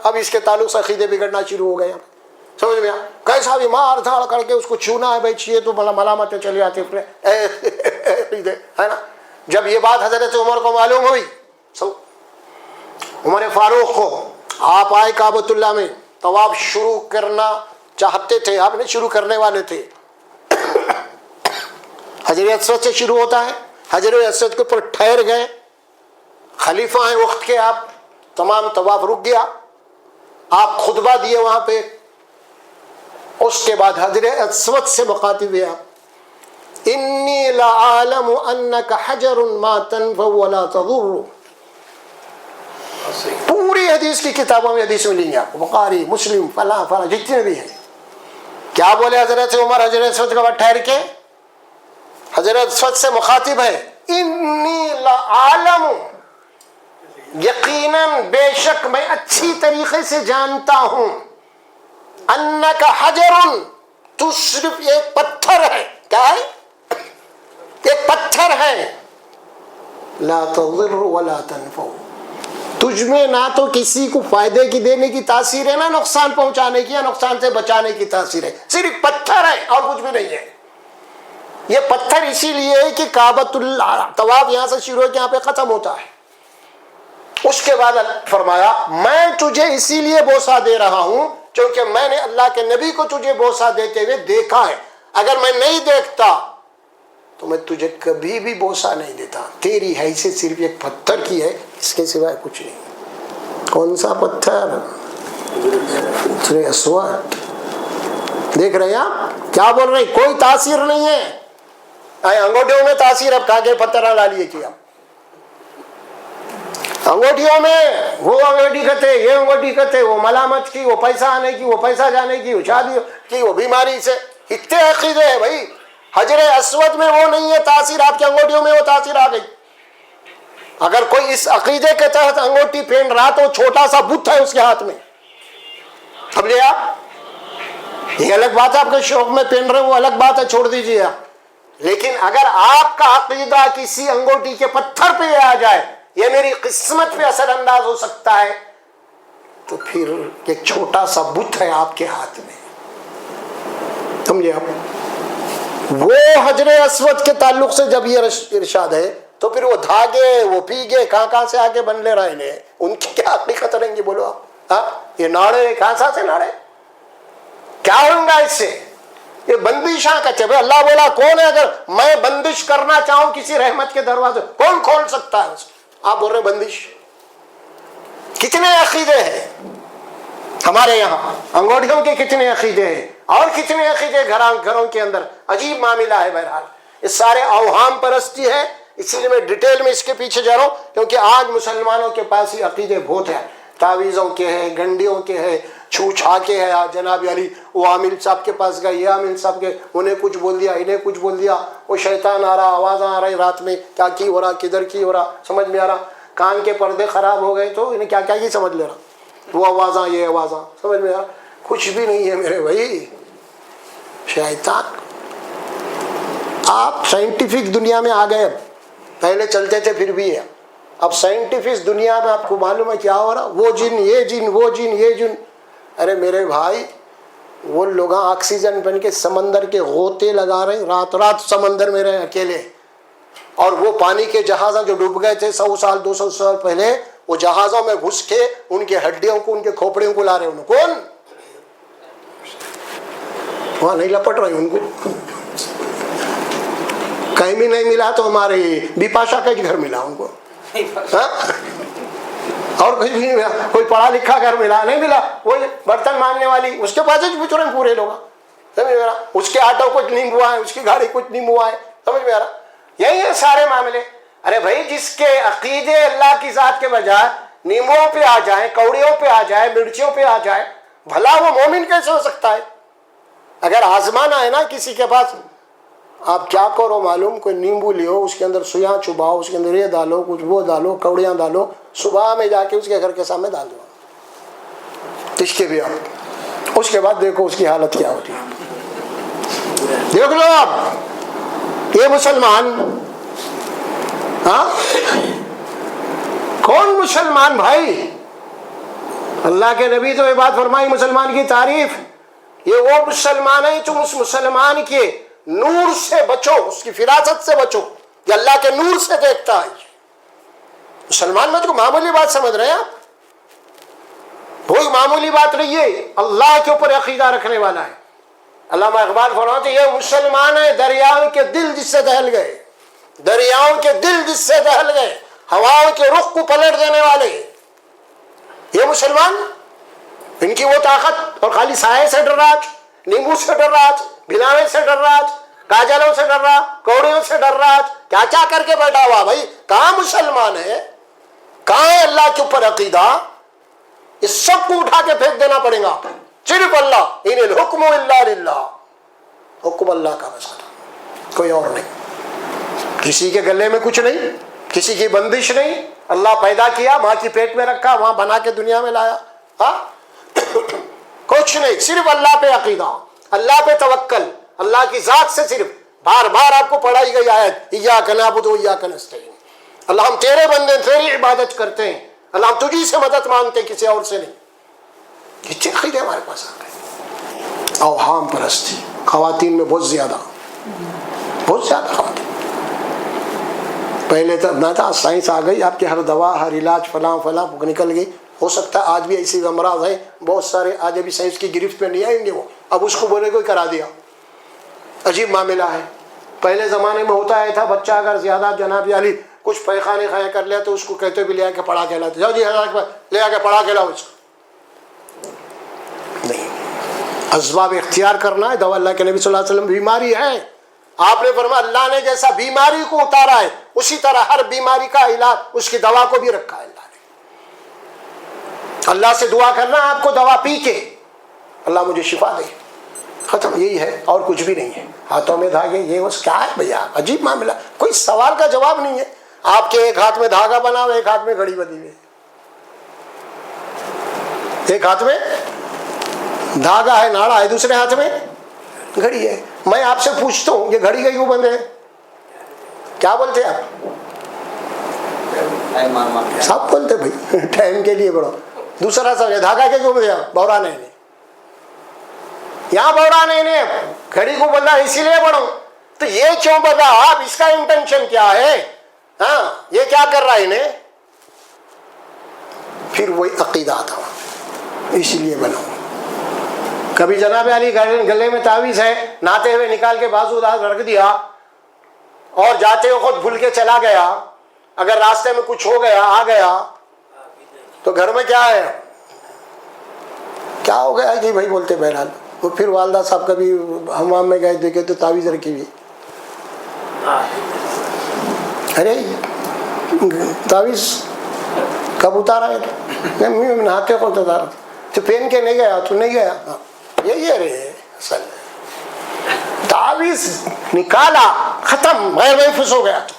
اب اس کے تعلق سے عقیدے بگڑنا شروع ہو گئے، سمجھ میں کیسا بھی مار دھاڑ کر کے اس کو چھونا ہے، بھائی چھیے تو ملامتیں چلی آتی ہے نا۔ جب یہ بات حضرت عمر کو معلوم ہوئی، عمر فاروق کو، آپ آئے کعبۃ اللہ میں طواف شروع کرنا چاہتے تھے، آپ نے شروع کرنے والے تھے، حجر اسود سے شروع ہوتا ہے، حجر اسود کے اوپر ٹھہر گئے، خلیفہ ہیں وقت کے آپ، تمام طواف رک گیا، آپ خطبہ دیے وہاں پہ، اس کے بعد حجر اسود سے مخاطب ہے آپ، انی لعالم انک حجر ما تنفع ولا تضر، پوری حدیث کی کتابوں میں حدیث ملیں گے آپ کو، بخاری مسلم فلاں فلاں جتنے بھی ہیں۔ کیا بولے حضرت عمر حجر اسود کے بعد ٹھہر کے؟ حجر اسود سے مخاطب ہے، انی لعالم، یقیناً بے شک میں اچھی طریقے سے جانتا ہوں، انک حجر، تو صرف ایک پتھر ہے، کیا ہے؟ ایک پتھر ہے، لا تضر ولا تنفع، تجھ میں نہ تو کسی کو فائدے کی دینے کی تاثیر ہے، نہ نقصان پہنچانے کی یا نقصان سے بچانے کی تاثیر ہے، صرف پتھر ہے اور کچھ بھی نہیں ہے۔ یہ پتھر اسی لیے ہے کہ کعبۃ اللہ طواف یہاں سے شروع ہو کے یہاں پہ ختم ہوتا ہے۔ اس کے بعد فرمایا میں تجھے اسی لیے بوسہ دے رہا ہوں کیونکہ میں نے اللہ کے نبی کو تجھے بوسہ دیتے ہوئے دیکھا ہے، اگر میں نہیں دیکھتا تو میں تجھے کبھی بھی بوسہ نہیں دیتا، تیری حیثیت صرف ایک پتھر کی ہے، اس کے سوائے کچھ نہیں۔ کون سا پتھر؟ حجر اسود۔ دیکھ رہے ہیں آپ کیا بول رہے ہیں؟ کوئی تاثیر نہیں ہے، انگوٹھیوں میں تاثیر، اب کہاں کے پتھر لا لیے کیا انگوٹھیوں میں، وہ انگوٹھی کہتے، یہ انگوٹھی کہتے، وہ ملامت کی، وہ پیسہ آنے کی، وہ پیسہ جانے کی، وہ شادی کی، وہ بیماری سے، اتنے عقیدے ہیں بھائی۔ حجر اسود میں وہ نہیں ہے تاثیر، آپ کی انگوٹھیوں میں وہ تاثیر آ گئی۔ اگر کوئی اس عقیدے کے تحت انگوٹھی پہن رہا تو چھوٹا سا بت ہے اس کے ہاتھ میں، سمجھے آپ؟ یہ الگ بات ہے، آپ کے شوق میں پہن رہے وہ الگ بات ہے، چھوڑ دیجیے آپ۔ لیکن اگر آپ کا عقیدہ کسی انگوٹھی کے پتھر پہ آ جائے، یہ میری قسمت پہ اثر انداز ہو سکتا ہے، تو پھر ایک چھوٹا سا بت ہے آپ کے ہاتھ میں، سمجھے آپ؟ وہ حجر اسود کے تعلق سے جب یہ ارشاد ہے تو پھر وہ دھاگے، وہ پیگے کہاں سے آگے بن لے رہے ہیں، ان کی کیا حقیقت رہیں گی بولو آپ؟ یہ ناڑے کہاں سے ناڑے کیا ہوگا اس سے؟ یہ بندشاں کا چبے، اللہ بولا کون ہے اگر میں بندش کرنا چاہوں کسی رحمت کے دروازے، کون کھول سکتا ہے اسے؟ آپ بول رہے بندش؟ کتنے عقیدے ہیں ہمارے یہاں، انگوٹھیوں کے کتنے عقیدے ہیں، اور کتنے عقیدے گھروں کے اندر، عجیب معاملہ ہے۔ بہرحال یہ سارے اوہام پرستی ہے، اسی لیے میں ڈیٹیل میں اس کے پیچھے جا رہا ہوں کیونکہ آج مسلمانوں کے پاس ہی عقیدے بہت ہیں، تعویذوں کے ہیں، گنڈیوں کے ہیں، چھو چھا کے ہے۔ جناب علی وہ عامل صاحب کے پاس گئے، یہ عامل صاحب کے، انہیں کچھ بول دیا، انہیں کچھ بول دیا، وہ شیطان آ رہا، آوازاں آ رہی رات میں، کیا کی ہو رہا، کدھر کی ہو رہا، سمجھ میں آ رہا، کان کے پردے خراب ہو گئے تو انہیں کیا کیا ہی سمجھ لے رہا، وہ آوازاں یہ آوازاں، سمجھ میں آ رہا، کچھ بھی نہیں ہے میرے بھائی، شیطان۔ آپ سائنٹیفک دنیا میں آ گئے، پہلے چلتے تھے پھر بھی ہے، اب سائنٹیفک دنیا میں آپ کو معلوم ہے کیا ہو رہا، وہ جن یہ جن وہ جن یہ جن۔ ارے میرے بھائی وہ لوگ آکسیجن بن کے سمندر کے غوطے لگا رہے ہیں، رات رات سمندر میں رہے اکیلے، اور وہ پانی کے جہازاں جو ڈوب گئے تھے 100 سال 200 سال پہلے، وہ جہازوں میں گھس کے ان کے ہڈیوں کو، ان کے کھوپڑیوں کو لا رہے ہیں، کون وہاں نہیں لپٹ رہے ان کو، کہیں بھی نہیں ملا تو ہمارے بپاشا کا گھر ملا ان کو، اور کچھ بھی نہیں ملا. کوئی پڑھا لکھا گھر ملا نہیں ملا, وہی برتن مانگنے والی, اس کے پاس بھی ترنت پورے لوگ, سمجھ میں آ رہا, اس کے آٹو کچھ نہیں ہوا ہے, اس کی گاڑی کچھ نہیں ہوا ہے, سمجھ میں آ رہا. یہی ہے سارے معاملے. ارے بھائی جس کے عقیدے اللہ کی ذات کے بجائے نیموں پہ آ جائیں, کوڑیوں پہ آ جائے, مرچیوں پہ آ جائے, بھلا وہ مومن کیسے ہو سکتا ہے؟ اگر آزمانا ہے نا کسی کے پاس, آپ کیا کرو معلوم, کوئی نیمبو لیو, اس کے اندر سویاں چباؤ, اس کے اندر یہ ڈالو, کچھ وہ ڈالو, کوڑیاں ڈالو, صبح میں جا کے اس کے گھر کے سامنے ڈال دو, اس کے بھی آپ, اس کے بعد دیکھو اس کی حالت کیا ہوتی ہے. دیکھ لو آپ, یہ مسلمان, ہاں کون مسلمان بھائی؟ اللہ کے نبی تو یہ بات فرمائی مسلمان کی تعریف, یہ وہ مسلمان ہے تم اس مسلمان کے نور سے بچو, اس کی فراست سے بچو, یہ اللہ کے نور سے دیکھتا ہے. مسلمان مت کو معمولی بات سمجھ رہے ہیں آپ, کوئی معمولی بات نہیں ہے, اللہ کے اوپر عقیدہ رکھنے والا ہے. علامہ اقبال فرماتے ہیں یہ مسلمان ہے دریاؤں کے دل جس سے دہل گئے, دریاؤں کے دل جس سے دہل گئے, ہواؤں کے رخ کو پلٹ دینے والے, یہ مسلمان. ان کی وہ طاقت, اور خالی سائے سے ڈر رہا, نیمبو سے ڈر رہا, بھلاوے سے ڈر رہا, کاجلوں سے ڈر رہا, کوڑیوں سے ڈر رہا, کیا کیا کر کے بیٹھا ہوا. بھائی کہاں مسلمان ہے, کہاں ہے اللہ کے اوپر عقیدہ؟ اس سب کو اٹھا کے پھینک دینا پڑے گا. صرف اللہ, ان الحکم الا للہ, حکم اللہ کا بس, کوئی اور نہیں. کسی کے گلے میں کچھ نہیں, کسی کی بندش نہیں. اللہ پیدا کیا, ماں کی پیٹ میں رکھا, وہاں بنا کے دنیا میں لایا, ہاں کچھ نہیں, صرف اللہ پہ عقیدہ, اللہ پہ توکل, اللہ کی ذات سے صرف. بار بار آپ کو پڑھائی گئی آیت, ایاک نعبد و ایاک نستعین, اللہ ہم تیرے بندے, تیری عبادت کرتے ہیں, اللہ ہم تجھی سے مدد مانگتے ہیں, کسی اور سے نہیں. کتنے عقیدے ہمارے پاس آ گئے. اوہام پرستی خواتین میں بہت زیادہ, بہت زیادہ خواتین. پہلے تو نہ تھا, سائنس آ گئی, آپ کی ہر دوا, ہر علاج, فلاں فلاں نکل گئی. ہو سکتا ہے آج بھی ایسی امراض ہیں بہت سارے, آج ابھی سائنس کی گرفت میں نہیں آئیں گے وہ, اب اس کو بولے کوئی کرا دیا. عجیب معاملہ ہے. پہلے زمانے میں ہوتا ہے تھا, بچہ اگر زیادہ جناب علی کچھ پیخانے کھایا کر لیا تو اس کو کہتے بھی لے آ کے پڑھا کے لاتے, جاؤ جی لے آ کے پڑھا کے لاؤ اس کو. نہیں, اسباب اختیار کرنا ہے. دوا, اللہ کے نبی صلی اللہ علیہ وسلم, بیماری ہے, آپ نے فرمایا اللہ نے جیسا بیماری کو اتارا ہے اسی طرح ہر بیماری کا علاج, اس کی دوا کو بھی رکھا ہے اللہ نے. اللہ سے دعا کرنا آپ کو دوا پی کے, اللہ مجھے شفا دے, ختم, یہی ہے اور کچھ بھی نہیں ہے. ہاتھوں میں دھاگے, یہ بس کیا ہے بھیا, عجیب معاملہ, کوئی سوال کا جواب نہیں ہے. آپ کے ایک ہاتھ میں دھاگا بنا ہوا, ایک ہاتھ میں گھڑی بندھی ہوئی, ایک ہاتھ میں دھاگا ہے, ناڑا ہے, دوسرے ہاتھ میں گھڑی ہے. میں آپ سے پوچھتا ہوں یہ گھڑی کا کیوں بند ہے؟ کیا بولتے آپ؟ سب بولتے بھائی ٹائم کے لیے بڑھو. دوسرا سمجھے دھاگا کے کیوں بندھے آپ؟ بورانے نے, یہاں بورانے نے گھڑی کو بندھا اسی لیے بڑھو. تو یہ کیوں بندھا آپ, اس کا انٹینشن کیا ہے؟ ہاں یہ کیا کر رہا ہے انہیں؟ پھر وہی عقیدہ تھا, اسی لیے بناؤ. کبھی جناب علی گلے میں تعویذ ہے, نہاتے ہوئے نکال کے بازو رکھ دیا اور جاتے ہوئے خود بھول کے چلا گیا. اگر راستے میں کچھ ہو گیا, آ گیا تو گھر میں کیا ہے, کیا ہو گیا جی بھائی بولتے بہرحال. وہ پھر والدہ صاحب کبھی حمام میں گئے, دیکھے تو تعویذ رکھی ہوئی. ارے تعویذ کب اتارا ہے؟ نہاتے کو اتارا, تو پہن کے نہیں گیا, تو نہیں گیا. یہی ہے رے اصل, تعویذ نکالا, ختم, غیر محفوظ ہو گیا. تو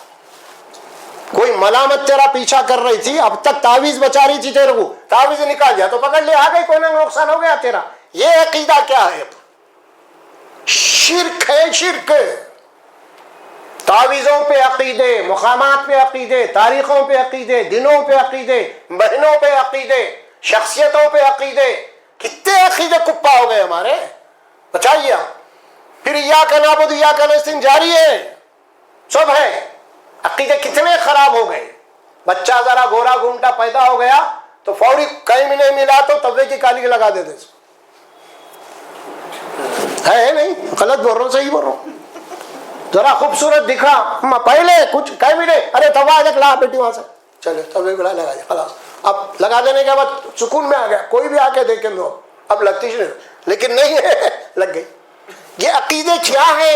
کوئی ملامت تیرا پیچھا کر رہی تھی, اب تک تعویذ بچا رہی تھی تیرے کو, تعویذ نکال دیا تو پکڑ لے, آ گئی, کوئی نہ نقصان ہو گیا تیرا. یہ عقیدہ کیا ہے؟ شرک ہے, شرک. تعویذوں پہ عقیدے, مقامات پہ عقیدے, تاریخوں پہ عقیدے, دنوں پہ عقیدے, مہینوں پہ عقیدے, شخصیتوں پہ عقیدے. کتنے عقیدے کپا ہو گئے ہمارے, بچائیے. پھر ایاک نعبد و ایاک نستعین جاری ہے, سب ہے. عقیدے کتنے خراب ہو گئے. بچہ ذرا گورا گھومٹا پیدا ہو گیا تو فوری کہیں نہیں ملا تو توے کی کالی لگا دیتے. ہے نہیں, غلط بول رہا ہوں صحیح بول رہا ہوں؟ ذرا خوبصورت دکھا, پہلے کچھ کہیں بھی نہیں, ارے توا دیکھ لا بیٹی وہاں سے, چلے سب نے بلا لگا دیا خلاص. اب لگا دینے کے بعد سکون میں آ گیا, کوئی بھی آ کے دیکھے لو اب لگتی نہیں, لیکن نہیں ہے لگ گئی. یہ عقیدے کیا ہے؟